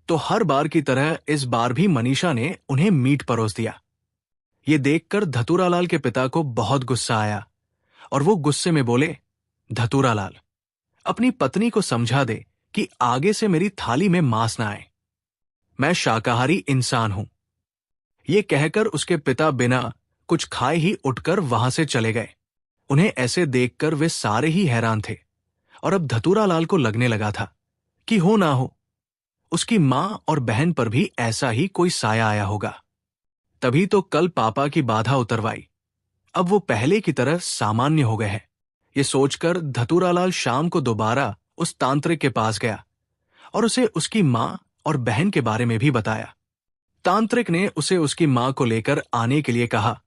Speaker 1: तो हर बार की तरह इस बार भी मनीषा ने उन्हें मीट परोस दिया। ये देखकर धतूरालाल के पिता को बहुत गुस्सा आया और वो गुस्से में बोले, धतूरालाल, अपनी पत्नी को समझा दे कि आगे से मेरी थाली में मांस ना आए। मैं शाकाहारी इंसान हूं। ये कहकर उसके पिता बिना कुछ खाए ही उठकर वहां से चले गए। उन्हें ऐसे देखकर वे सारे ही हैरान थे और अब धतूरालाल को लगने लगा था कि हो ना हो उसकी मां और बहन पर भी ऐसा ही कोई साया आया होगा। तभी तो कल पापा की बाधा उतरवाई, अब वो पहले की तरह सामान्य हो गए हैं। ये सोचकर धतूरालाल शाम को दोबारा उस तांत्रिक के पास गया और उसे उसकी मां और बहन के बारे में भी बताया। तांत्रिक ने उसे उसकी मां को लेकर आने के लिए कहा,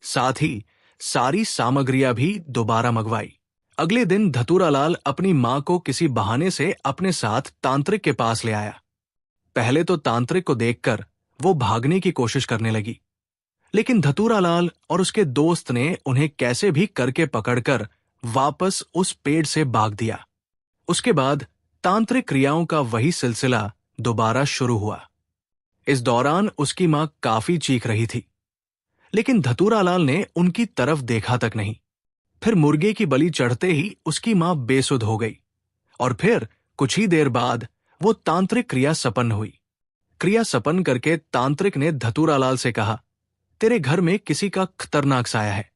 Speaker 1: साथ ही सारी सामग्रियां भी दोबारा मंगवाई। अगले दिन धतूरालाल अपनी मां को किसी बहाने से अपने साथ तांत्रिक के पास ले आया। पहले तो तांत्रिक को देखकर वो भागने की कोशिश करने लगी, लेकिन धतूरालाल और उसके दोस्त ने उन्हें कैसे भी करके पकड़कर वापस उस पेड़ से भाग दिया। उसके बाद तांत्रिक क्रियाओं का वही सिलसिला दोबारा शुरू हुआ। इस दौरान उसकी मां काफी चीख रही थी, लेकिन धतूरालाल ने उनकी तरफ देखा तक नहीं। फिर मुर्गे की बलि चढ़ते ही उसकी मां बेसुध हो गई और फिर कुछ ही देर बाद वो तांत्रिक क्रिया संपन्न हुई। क्रिया संपन्न करके तांत्रिक ने धतूरालाल से कहा, तेरे घर में किसी का खतरनाक साया है,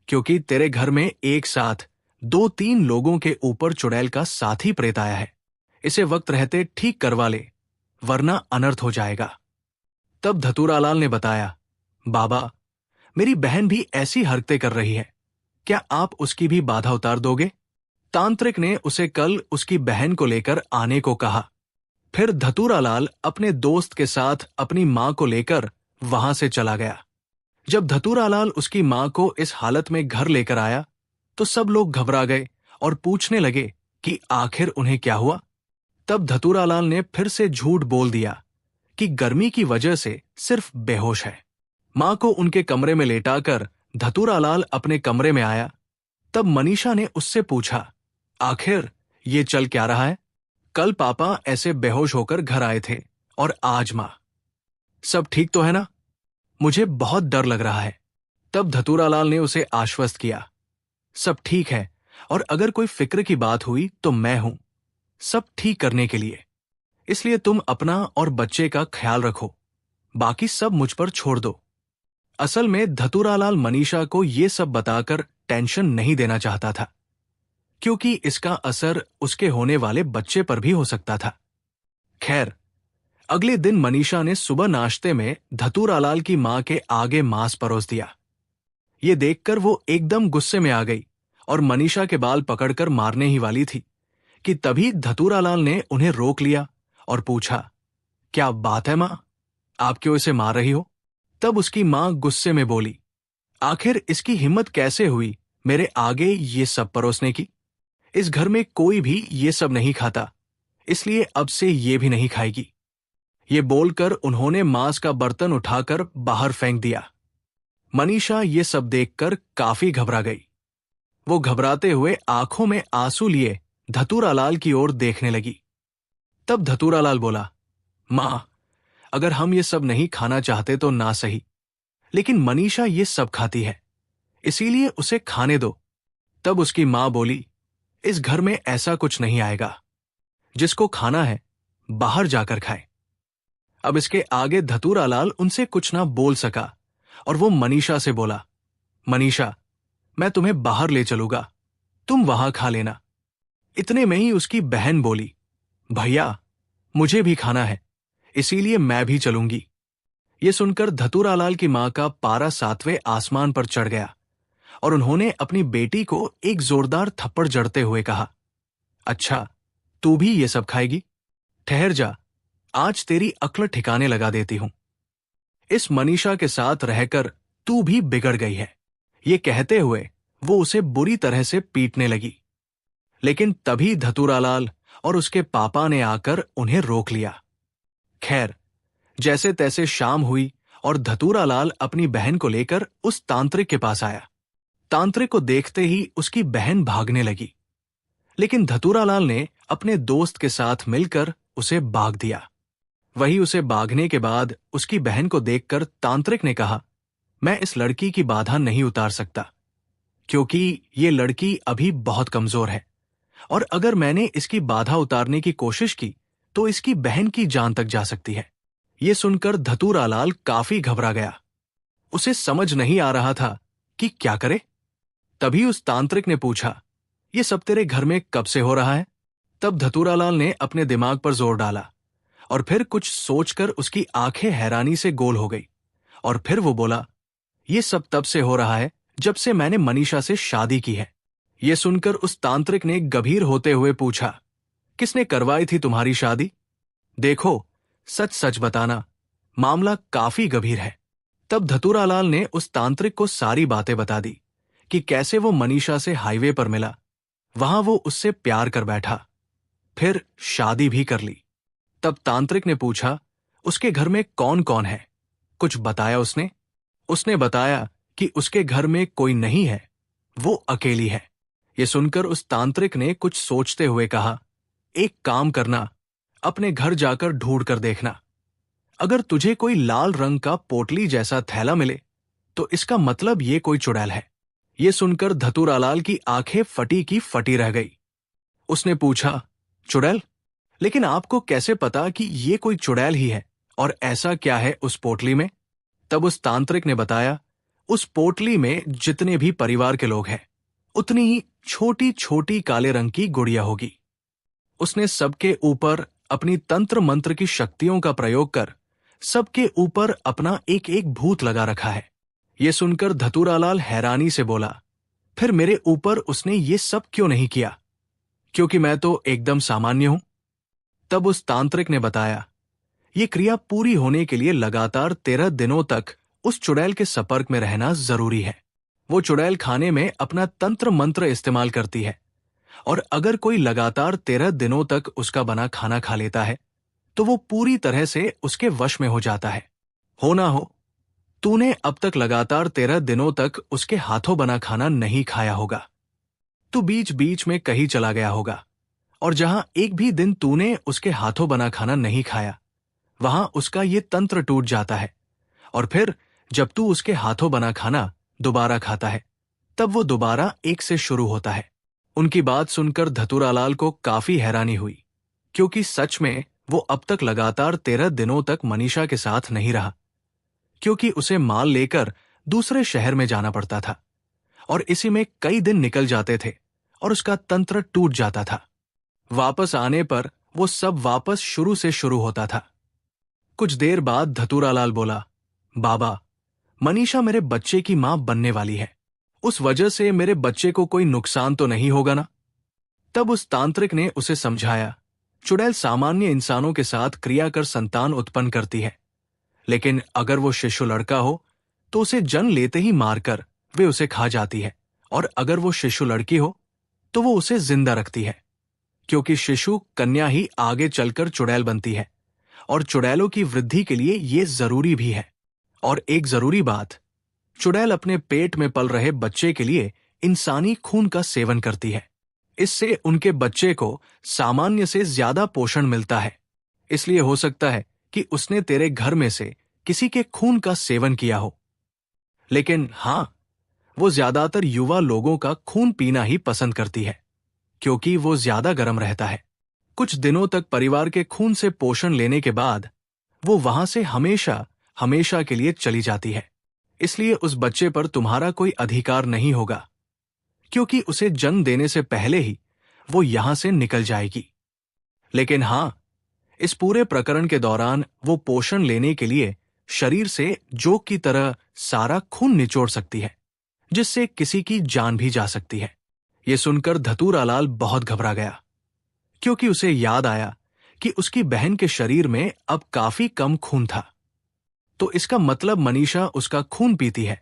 Speaker 1: क्योंकि तेरे घर में एक साथ 2-3 लोगों के ऊपर चुड़ैल का साथी प्रेत आया है। इसे वक्त रहते ठीक करवा ले, वरना अनर्थ हो जाएगा। तब धतूरालाल ने बताया, बाबा, मेरी बहन भी ऐसी हरकतें कर रही है, क्या आप उसकी भी बाधा उतार दोगे? तांत्रिक ने उसे कल उसकी बहन को लेकर आने को कहा। फिर धतूरालाल अपने दोस्त के साथ अपनी मां को लेकर वहां से चला गया। जब धतूरालाल उसकी मां को इस हालत में घर लेकर आया तो सब लोग घबरा गए और पूछने लगे कि आखिर उन्हें क्या हुआ। तब धतूरालाल ने फिर से झूठ बोल दिया कि गर्मी की वजह से सिर्फ बेहोश है। मां को उनके कमरे में लेटाकर धतूरालाल अपने कमरे में आया। तब मनीषा ने उससे पूछा, आखिर ये चल क्या रहा है? कल पापा ऐसे बेहोश होकर घर आए थे और आज मां। सब ठीक तो है ना? मुझे बहुत डर लग रहा है। तब धतूरालाल ने उसे आश्वस्त किया, सब ठीक है, और अगर कोई फिक्र की बात हुई तो मैं हूं सब ठीक करने के लिए। इसलिए तुम अपना और बच्चे का ख्याल रखो, बाकी सब मुझ पर छोड़ दो। असल में धतूरालाल मनीषा को ये सब बताकर टेंशन नहीं देना चाहता था, क्योंकि इसका असर उसके होने वाले बच्चे पर भी हो सकता था। खैर, अगले दिन मनीषा ने सुबह नाश्ते में धतूरालाल की मां के आगे मांस परोस दिया। ये देखकर वो एकदम गुस्से में आ गई और मनीषा के बाल पकड़कर मारने ही वाली थी कि तभी धतूरालाल ने उन्हें रोक लिया और पूछा, क्या बात है मां, आप क्यों इसे मार रही हो? तब उसकी मां गुस्से में बोली, आखिर इसकी हिम्मत कैसे हुई मेरे आगे ये सब परोसने की? इस घर में कोई भी ये सब नहीं खाता, इसलिए अब से ये भी नहीं खाएगी। ये बोलकर उन्होंने मांस का बर्तन उठाकर बाहर फेंक दिया। मनीषा ये सब देखकर काफी घबरा गई। वो घबराते हुए आंखों में आंसू लिए धतूरालाल की ओर देखने लगी। तब धतूरालाल बोला, मां, अगर हम ये सब नहीं खाना चाहते तो ना सही, लेकिन मनीषा ये सब खाती है, इसीलिए उसे खाने दो। तब उसकी मां बोली, इस घर में ऐसा कुछ नहीं आएगा, जिसको खाना है बाहर जाकर खाए। अब इसके आगे धतूरालाल उनसे कुछ ना बोल सका और वो मनीषा से बोला, मनीषा, मैं तुम्हें बाहर ले चलूंगा, तुम वहां खा लेना। इतने में ही उसकी बहन बोली, भैया, मुझे भी खाना है, इसीलिए मैं भी चलूंगी। ये सुनकर धतूरालाल की मां का पारा 7वें आसमान पर चढ़ गया और उन्होंने अपनी बेटी को एक जोरदार थप्पड़ जड़ते हुए कहा, अच्छा, तू भी ये सब खाएगी? ठहर जा, आज तेरी अक्ल ठिकाने लगा देती हूं। इस मनीषा के साथ रहकर तू भी बिगड़ गई है। ये कहते हुए वो उसे बुरी तरह से पीटने लगी, लेकिन तभी धतूरालाल और उसके पापा ने आकर उन्हें रोक लिया। खैर, जैसे तैसे शाम हुई और धतूरालाल अपनी बहन को लेकर उस तांत्रिक के पास आया। तांत्रिक को देखते ही उसकी बहन भागने लगी, लेकिन धतूरालाल ने अपने दोस्त के साथ मिलकर उसे भाग दिया। वही उसे भागने के बाद उसकी बहन को देखकर तांत्रिक ने कहा, मैं इस लड़की की बाधा नहीं उतार सकता, क्योंकि ये लड़की अभी बहुत कमजोर है और अगर मैंने इसकी बाधा उतारने की कोशिश की तो इसकी बहन की जान तक जा सकती है। ये सुनकर धतूरालाल काफी घबरा गया। उसे समझ नहीं आ रहा था कि क्या करे। तभी उस तांत्रिक ने पूछा, ये सब तेरे घर में कब से हो रहा है? तब धतूरालाल ने अपने दिमाग पर जोर डाला और फिर कुछ सोचकर उसकी आंखें हैरानी से गोल हो गई और फिर वो बोला, ये सब तब से हो रहा है जब से मैंने मनीषा से शादी की है। ये सुनकर उस तांत्रिक ने गंभीर होते हुए पूछा, किसने करवाई थी तुम्हारी शादी? देखो, सच सच बताना, मामला काफी गंभीर है। तब धतूरालाल ने उस तांत्रिक को सारी बातें बता दी कि कैसे वो मनीषा से हाईवे पर मिला, वहां वो उससे प्यार कर बैठा, फिर शादी भी कर ली। तब तांत्रिक ने पूछा, उसके घर में कौन कौन है? कुछ बताया उसने? उसने बताया कि उसके घर में कोई नहीं है, वो अकेली है। ये सुनकर उस तांत्रिक ने कुछ सोचते हुए कहा, एक काम करना, अपने घर जाकर ढूंढ कर देखना। अगर तुझे कोई लाल रंग का पोटली जैसा थैला मिले तो इसका मतलब ये कोई चुड़ैल है। ये सुनकर धतूरालाल की आंखें फटी की फटी रह गई। उसने पूछा, चुड़ैल? लेकिन आपको कैसे पता कि ये कोई चुड़ैल ही है और ऐसा क्या है उस पोटली में? तब उस तांत्रिक ने बताया, उस पोटली में जितने भी परिवार के लोग हैं उतनी ही छोटी छोटी काले रंग की गुड़िया होगी। उसने सबके ऊपर अपनी तंत्र मंत्र की शक्तियों का प्रयोग कर सबके ऊपर अपना एक एक भूत लगा रखा है। यह सुनकर धतूरालाल हैरानी से बोला, फिर मेरे ऊपर उसने ये सब क्यों नहीं किया? क्योंकि मैं तो एकदम सामान्य हूं। तब उस तांत्रिक ने बताया, ये क्रिया पूरी होने के लिए लगातार 13 दिनों तक उस चुड़ैल के संपर्क में रहना जरूरी है। वो चुड़ैल खाने में अपना तंत्र मंत्र इस्तेमाल करती है और अगर कोई लगातार 13 दिनों तक उसका बना खाना खा लेता है तो वो पूरी तरह से उसके वश में हो जाता है। हो ना हो, तूने अब तक लगातार 13 दिनों तक उसके हाथों बना खाना नहीं खाया होगा। तू बीच बीच में कहीं चला गया होगा और जहां एक भी दिन तूने उसके हाथों बना खाना नहीं खाया वहां उसका ये तंत्र टूट जाता है और फिर जब तू उसके हाथों बना खाना दोबारा खाता है तब वो दोबारा एक से शुरू होता है। उनकी बात सुनकर धतूरालाल को काफी हैरानी हुई, क्योंकि सच में वो अब तक लगातार 13 दिनों तक मनीषा के साथ नहीं रहा, क्योंकि उसे माल लेकर दूसरे शहर में जाना पड़ता था और इसी में कई दिन निकल जाते थे और उसका तंत्र टूट जाता था। वापस आने पर वो सब वापस शुरू से शुरू होता था। कुछ देर बाद धतूरालाल बोला, बाबा, मनीषा मेरे बच्चे की मां बनने वाली है। उस वजह से मेरे बच्चे को कोई नुकसान तो नहीं होगा ना? तब उस तांत्रिक ने उसे समझाया, चुड़ैल सामान्य इंसानों के साथ क्रिया कर संतान उत्पन्न करती है, लेकिन अगर वो शिशु लड़का हो तो उसे जन्म लेते ही मारकर वे उसे खा जाती है, और अगर वो शिशु लड़की हो तो वो उसे जिंदा रखती है, क्योंकि शिशु कन्या ही आगे चलकर चुड़ैल बनती है, और चुड़ैलों की वृद्धि के लिए ये जरूरी भी है। और एक जरूरी बात, चुड़ैल अपने पेट में पल रहे बच्चे के लिए इंसानी खून का सेवन करती है। इससे उनके बच्चे को सामान्य से ज्यादा पोषण मिलता है। इसलिए हो सकता है कि उसने तेरे घर में से किसी के खून का सेवन किया हो। लेकिन हां, वो ज्यादातर युवा लोगों का खून पीना ही पसंद करती है, क्योंकि वो ज्यादा गर्म रहता है। कुछ दिनों तक परिवार के खून से पोषण लेने के बाद वो वहां से हमेशा हमेशा के लिए चली जाती है। इसलिए उस बच्चे पर तुम्हारा कोई अधिकार नहीं होगा, क्योंकि उसे जन्म देने से पहले ही वो यहां से निकल जाएगी। लेकिन हां, इस पूरे प्रकरण के दौरान वो पोषण लेने के लिए शरीर से जोक की तरह सारा खून निचोड़ सकती है, जिससे किसी की जान भी जा सकती है। ये सुनकर धतूरालाल बहुत घबरा गया, क्योंकि उसे याद आया कि उसकी बहन के शरीर में अब काफी कम खून था। तो इसका मतलब मनीषा उसका खून पीती है,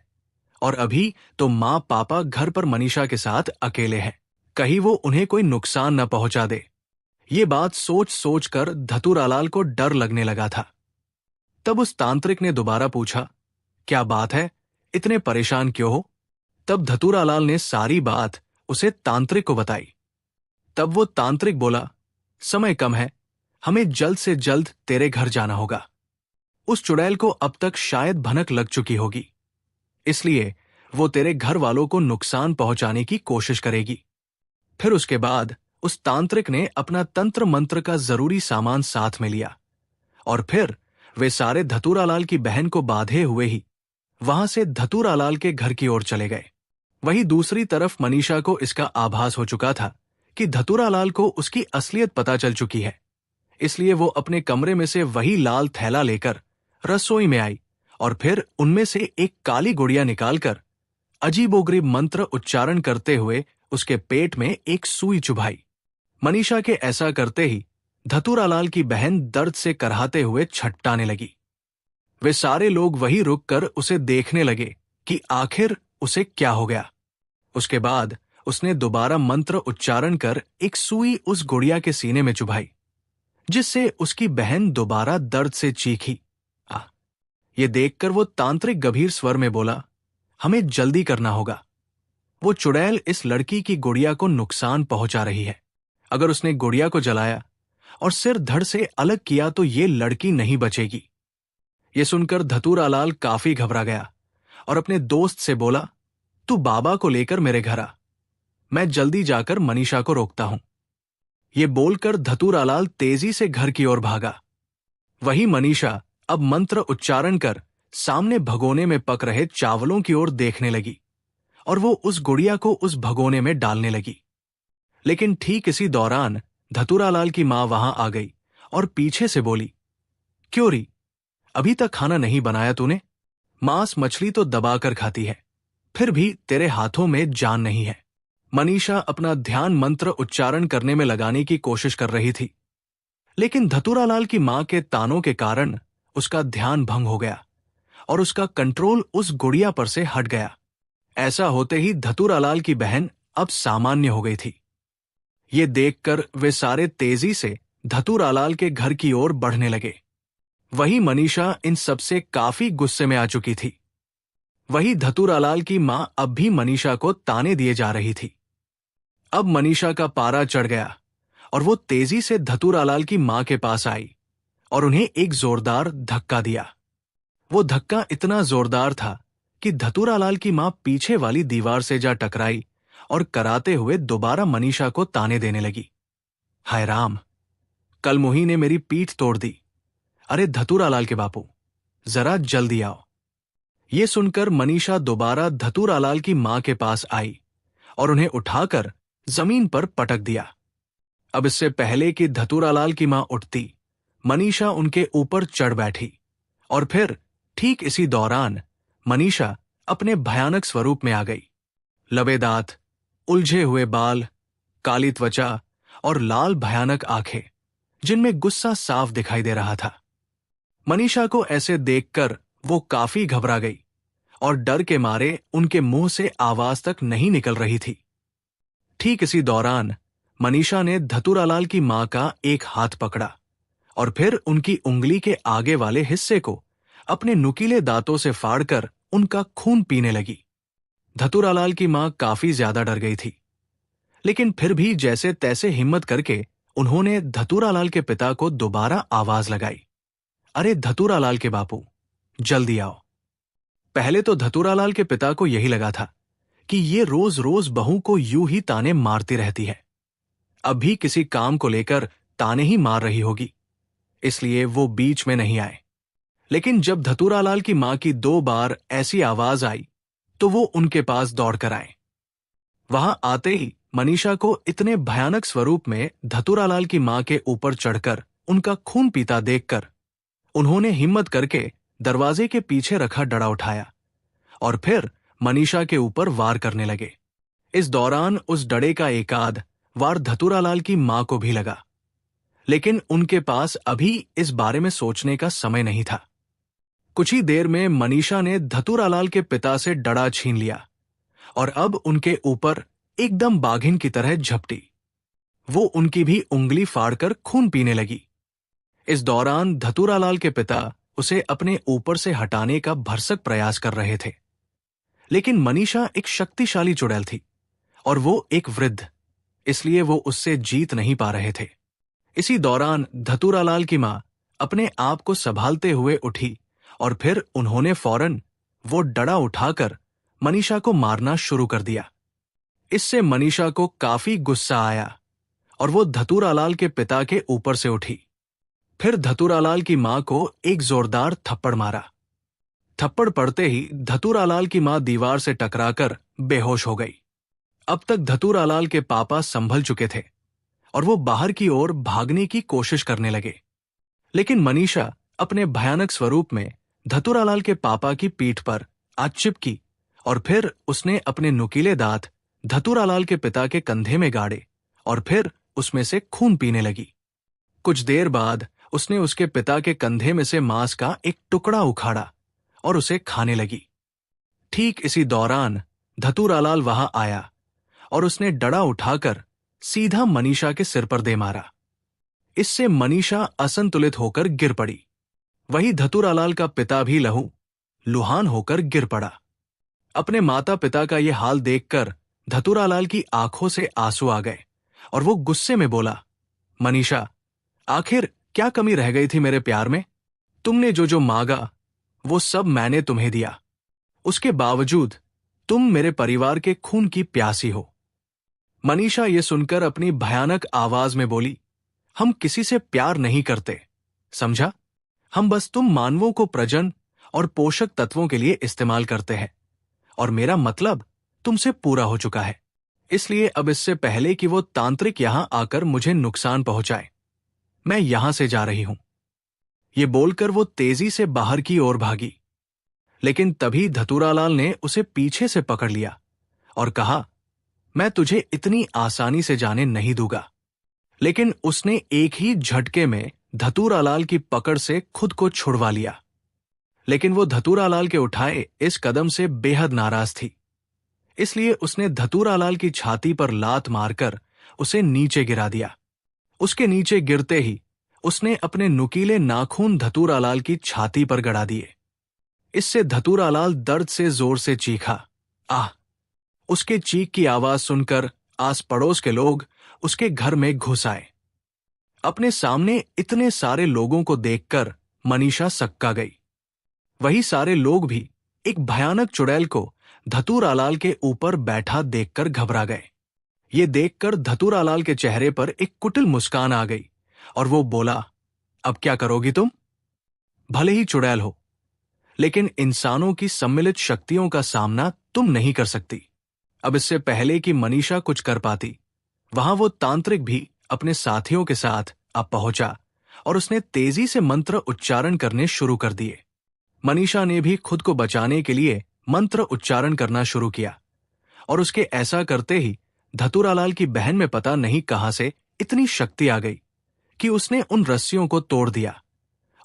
Speaker 1: और अभी तो माँ पापा घर पर मनीषा के साथ अकेले हैं, कहीं वो उन्हें कोई नुकसान न पहुंचा दे। ये बात सोच सोच कर धतूरालाल को डर लगने लगा था। तब उस तांत्रिक ने दोबारा पूछा, क्या बात है, इतने परेशान क्यों हो? तब धतूरालाल ने सारी बात उसे तांत्रिक को बताई। तब वो तांत्रिक बोला, समय कम है, हमें जल्द से जल्द तेरे घर जाना होगा। उस चुड़ैल को अब तक शायद भनक लग चुकी होगी, इसलिए वो तेरे घर वालों को नुकसान पहुंचाने की कोशिश करेगी। फिर उसके बाद उस तांत्रिक ने अपना तंत्र मंत्र का जरूरी सामान साथ में लिया, और फिर वे सारे धतूरालाल की बहन को बांधे हुए ही वहां से धतूरालाल के घर की ओर चले गए। वहीं दूसरी तरफ मनीषा को इसका आभास हो चुका था कि धतूरालाल को उसकी असलियत पता चल चुकी है। इसलिए वो अपने कमरे में से वही लाल थैला लेकर रसोई में आई, और फिर उनमें से एक काली गुड़िया निकालकर अजीबोगरीब मंत्र उच्चारण करते हुए उसके पेट में एक सुई चुभाई। मनीषा के ऐसा करते ही धतूरालाल की बहन दर्द से कराहते हुए छटपटाने लगी। वे सारे लोग वहीं रुककर उसे देखने लगे कि आखिर उसे क्या हो गया। उसके बाद उसने दोबारा मंत्र उच्चारण कर एक सुई उस गुड़िया के सीने में चुभाई, जिससे उसकी बहन दोबारा दर्द से चीखी। ये देखकर वो तांत्रिक गंभीर स्वर में बोला, हमें जल्दी करना होगा। वो चुड़ैल इस लड़की की गुड़िया को नुकसान पहुंचा रही है। अगर उसने गुड़िया को जलाया और सिर धड़ से अलग किया तो ये लड़की नहीं बचेगी। ये सुनकर धतूरालाल काफी घबरा गया और अपने दोस्त से बोला, तू बाबा को लेकर मेरे घर आ, मैं जल्दी जाकर मनीषा को रोकता हूं। ये बोलकर धतूरालाल तेजी से घर की ओर भागा। वही मनीषा अब मंत्र उच्चारण कर सामने भगोने में पक रहे चावलों की ओर देखने लगी, और वो उस गुड़िया को उस भगोने में डालने लगी। लेकिन ठीक इसी दौरान धतूरालाल की मां वहां आ गई और पीछे से बोली, क्यों री, अभी तक खाना नहीं बनाया तूने? मांस मछली तो दबाकर खाती है, फिर भी तेरे हाथों में जान नहीं है। मनीषा अपना ध्यान मंत्र उच्चारण करने में लगाने की कोशिश कर रही थी, लेकिन धतूरालाल की मां के तानों के कारण उसका ध्यान भंग हो गया और उसका कंट्रोल उस गुड़िया पर से हट गया। ऐसा होते ही धतूरालाल की बहन अब सामान्य हो गई थी। ये देखकर वे सारे तेजी से धतूरालाल के घर की ओर बढ़ने लगे। वही मनीषा इन सबसे काफी गुस्से में आ चुकी थी। वही धतूरालाल की मां अब भी मनीषा को ताने दिए जा रही थी। अब मनीषा का पारा चढ़ गया और वो तेजी से धतूरालाल की मां के पास आई और उन्हें एक जोरदार धक्का दिया। वो धक्का इतना जोरदार था कि धतूरालाल की मां पीछे वाली दीवार से जा टकराई और कराते हुए दोबारा मनीषा को ताने देने लगी। हाय राम, कल मोही ने मेरी पीठ तोड़ दी। अरे धतूरालाल के बापू, जरा जल्दी आओ। ये सुनकर मनीषा दोबारा धतूरालाल की मां के पास आई और उन्हें उठाकर जमीन पर पटक दिया। अब इससे पहले कि धतूरालाल की मां उठती, मनीषा उनके ऊपर चढ़ बैठी और फिर ठीक इसी दौरान मनीषा अपने भयानक स्वरूप में आ गई। लबे दांत, उलझे हुए बाल, काली त्वचा और लाल भयानक आंखें जिनमें गुस्सा साफ दिखाई दे रहा था। मनीषा को ऐसे देखकर वो काफी घबरा गई और डर के मारे उनके मुंह से आवाज तक नहीं निकल रही थी। ठीक इसी दौरान मनीषा ने धतूरालाल की मां का एक हाथ पकड़ा और फिर उनकी उंगली के आगे वाले हिस्से को अपने नुकीले दांतों से फाड़कर उनका खून पीने लगी। धतूरालाल की मां काफी ज्यादा डर गई थी, लेकिन फिर भी जैसे तैसे हिम्मत करके उन्होंने धतूरालाल के पिता को दोबारा आवाज लगाई, अरे धतूरालाल के बापू, जल्दी आओ। पहले तो धतूरालाल के पिता को यही लगा था कि ये रोज रोज बहू को यूं ही ताने मारती रहती है, अब भी किसी काम को लेकर ताने ही मार रही होगी, इसलिए वो बीच में नहीं आए। लेकिन जब धतूरालाल की मां की 2 बार ऐसी आवाज आई तो वो उनके पास दौड़कर आए। वहां आते ही मनीषा को इतने भयानक स्वरूप में धतूरालाल की मां के ऊपर चढ़कर उनका खून पीता देखकर उन्होंने हिम्मत करके दरवाजे के पीछे रखा डंडा उठाया और फिर मनीषा के ऊपर वार करने लगे। इस दौरान उस डंडे का एकाध वार धतूरालाल की मां को भी लगा, लेकिन उनके पास अभी इस बारे में सोचने का समय नहीं था। कुछ ही देर में मनीषा ने धतूरालाल के पिता से डंडा छीन लिया और अब उनके ऊपर एकदम बाघिन की तरह झपटी। वो उनकी भी उंगली फाड़कर खून पीने लगी। इस दौरान धतूरालाल के पिता उसे अपने ऊपर से हटाने का भरसक प्रयास कर रहे थे, लेकिन मनीषा एक शक्तिशाली चुड़ैल थी और वो एक वृद्ध, इसलिए वो उससे जीत नहीं पा रहे थे। इसी दौरान धतूरालाल की मां अपने आप को संभालते हुए उठी और फिर उन्होंने फौरन वो डंडा उठाकर मनीषा को मारना शुरू कर दिया। इससे मनीषा को काफी गुस्सा आया और वो धतूरालाल के पिता के ऊपर से उठी। फिर धतूरालाल की मां को एक जोरदार थप्पड़ मारा। थप्पड़ पड़ते ही धतूरालाल की मां दीवार से टकराकर बेहोश हो गई। अब तक धतूरालाल के पापा संभल चुके थे और वो बाहर की ओर भागने की कोशिश करने लगे, लेकिन मनीषा अपने भयानक स्वरूप में धतूरालाल के पापा की पीठ पर आ चिपकी और फिर उसने अपने नुकीले दांत धतूरालाल के पिता के कंधे में गाड़े और फिर उसमें से खून पीने लगी। कुछ देर बाद उसने उसके पिता के कंधे में से मांस का एक टुकड़ा उखाड़ा और उसे खाने लगी। ठीक इसी दौरान धतूरालाल वहां आया और उसने डंडा उठाकर सीधा मनीषा के सिर पर दे मारा। इससे मनीषा असंतुलित होकर गिर पड़ी। वही धतूरालाल का पिता भी लुहान होकर गिर पड़ा। अपने माता पिता का यह हाल देखकर धतूरालाल की आंखों से आंसू आ गए और वो गुस्से में बोला, मनीषा, आखिर क्या कमी रह गई थी मेरे प्यार में? तुमने जो जो मांगा वो सब मैंने तुम्हें दिया, उसके बावजूद तुम मेरे परिवार के खून की प्यासी हो। मनीषा ये सुनकर अपनी भयानक आवाज में बोली, हम किसी से प्यार नहीं करते, समझा? हम बस तुम मानवों को प्रजन और पोषक तत्वों के लिए इस्तेमाल करते हैं और मेरा मतलब तुमसे पूरा हो चुका है। इसलिए अब इससे पहले कि वो तांत्रिक यहां आकर मुझे नुकसान पहुंचाए, मैं यहां से जा रही हूं। ये बोलकर वो तेजी से बाहर की ओर भागी, लेकिन तभी धतूरालाल ने उसे पीछे से पकड़ लिया और कहा, मैं तुझे इतनी आसानी से जाने नहीं दूंगा। लेकिन उसने एक ही झटके में धतूरालाल की पकड़ से खुद को छुड़वा लिया। लेकिन वो धतूरालाल के उठाए इस कदम से बेहद नाराज थी, इसलिए उसने धतूरालाल की छाती पर लात मारकर उसे नीचे गिरा दिया। उसके नीचे गिरते ही उसने अपने नुकीले नाखून धतूरालाल की छाती पर गड़ा दिए। इससे धतूरालाल दर्द से जोर से चीखा, आह! उसके चीख की आवाज सुनकर आस पड़ोस के लोग उसके घर में घुस आए। अपने सामने इतने सारे लोगों को देखकर मनीषा सक्का गई। वही सारे लोग भी एक भयानक चुड़ैल को धतूरालाल के ऊपर बैठा देखकर घबरा गए। ये देखकर धतूरालाल के चेहरे पर एक कुटिल मुस्कान आ गई और वो बोला, अब क्या करोगी तुम? भले ही चुड़ैल हो, लेकिन इंसानों की सम्मिलित शक्तियों का सामना तुम नहीं कर सकती। अब इससे पहले कि मनीषा कुछ कर पाती, वहां वो तांत्रिक भी अपने साथियों के साथ अब पहुंचा और उसने तेजी से मंत्र उच्चारण करने शुरू कर दिए। मनीषा ने भी खुद को बचाने के लिए मंत्र उच्चारण करना शुरू किया, और उसके ऐसा करते ही धतूरालाल की बहन में पता नहीं कहां से इतनी शक्ति आ गई कि उसने उन रस्सियों को तोड़ दिया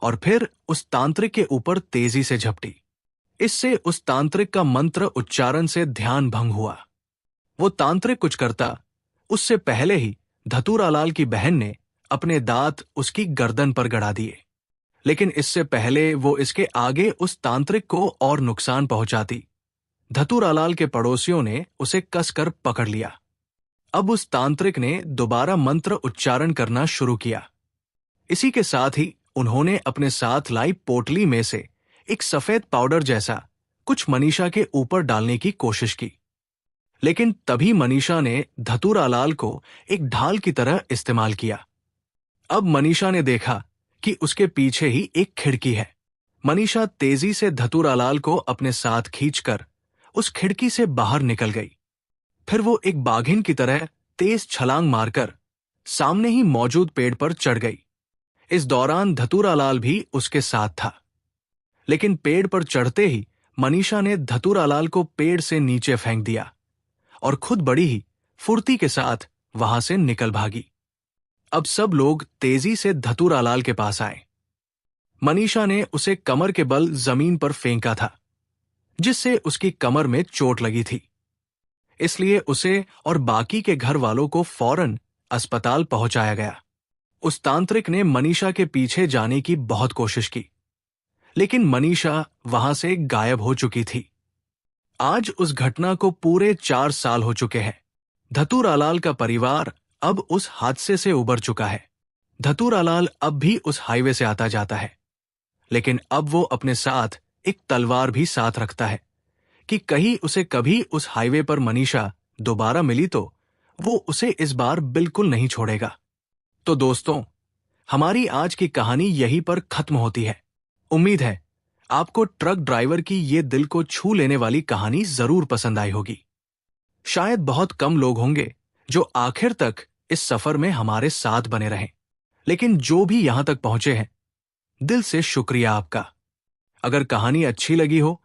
Speaker 1: और फिर उस तांत्रिक के ऊपर तेजी से झपटी। इससे उस तांत्रिक का मंत्र उच्चारण से ध्यान भंग हुआ। वो तांत्रिक कुछ करता उससे पहले ही धतूरालाल की बहन ने अपने दांत उसकी गर्दन पर गड़ा दिए, लेकिन इससे पहले वो इसके आगे उस तांत्रिक को और नुकसान पहुंचाती, धतूरालाल के पड़ोसियों ने उसे कसकर पकड़ लिया। अब उस तांत्रिक ने दोबारा मंत्र उच्चारण करना शुरू किया। इसी के साथ ही उन्होंने अपने साथ लाई पोटली में से एक सफेद पाउडर जैसा कुछ मनीषा के ऊपर डालने की कोशिश की, लेकिन तभी मनीषा ने धतूरालाल को एक ढाल की तरह इस्तेमाल किया। अब मनीषा ने देखा कि उसके पीछे ही एक खिड़की है। मनीषा तेजी से धतूरालाल को अपने साथ खींचकर उस खिड़की से बाहर निकल गई। फिर वो एक बाघिन की तरह तेज छलांग मारकर सामने ही मौजूद पेड़ पर चढ़ गई। इस दौरान धतूरालाल भी उसके साथ था, लेकिन पेड़ पर चढ़ते ही मनीषा ने धतूरालाल को पेड़ से नीचे फेंक दिया और खुद बड़ी ही फुर्ती के साथ वहां से निकल भागी। अब सब लोग तेजी से धतूरालाल के पास आए। मनीषा ने उसे कमर के बल जमीन पर फेंका था, जिससे उसकी कमर में चोट लगी थी। इसलिए उसे और बाकी के घर वालों को फौरन अस्पताल पहुंचाया गया। उस तांत्रिक ने मनीषा के पीछे जाने की बहुत कोशिश की, लेकिन मनीषा वहां से गायब हो चुकी थी। आज उस घटना को पूरे 4 साल हो चुके हैं। धतूरालाल का परिवार अब उस हादसे से उबर चुका है। धतूरालाल अब भी उस हाईवे से आता जाता है, लेकिन अब वो अपने साथ एक तलवार भी साथ रखता है कि कहीं उसे कभी उस हाईवे पर मनीषा दोबारा मिली तो वो उसे इस बार बिल्कुल नहीं छोड़ेगा। तो दोस्तों, हमारी आज की कहानी यहीं पर खत्म होती है। उम्मीद है आपको ट्रक ड्राइवर की ये दिल को छू लेने वाली कहानी जरूर पसंद आई होगी। शायद बहुत कम लोग होंगे जो आखिर तक इस सफर में हमारे साथ बने रहें, लेकिन जो भी यहां तक पहुंचे हैं, दिल से शुक्रिया आपका। अगर कहानी अच्छी लगी हो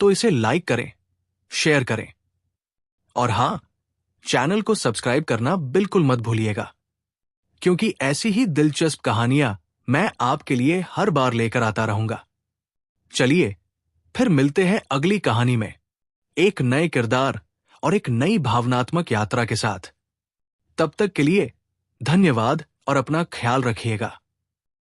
Speaker 1: तो इसे लाइक करें, शेयर करें, और हां, चैनल को सब्सक्राइब करना बिल्कुल मत भूलिएगा, क्योंकि ऐसी ही दिलचस्प कहानियां मैं आपके लिए हर बार लेकर आता रहूंगा। चलिए फिर मिलते हैं अगली कहानी में, एक नए किरदार और एक नई भावनात्मक यात्रा के साथ। तब तक के लिए धन्यवाद और अपना ख्याल रखिएगा।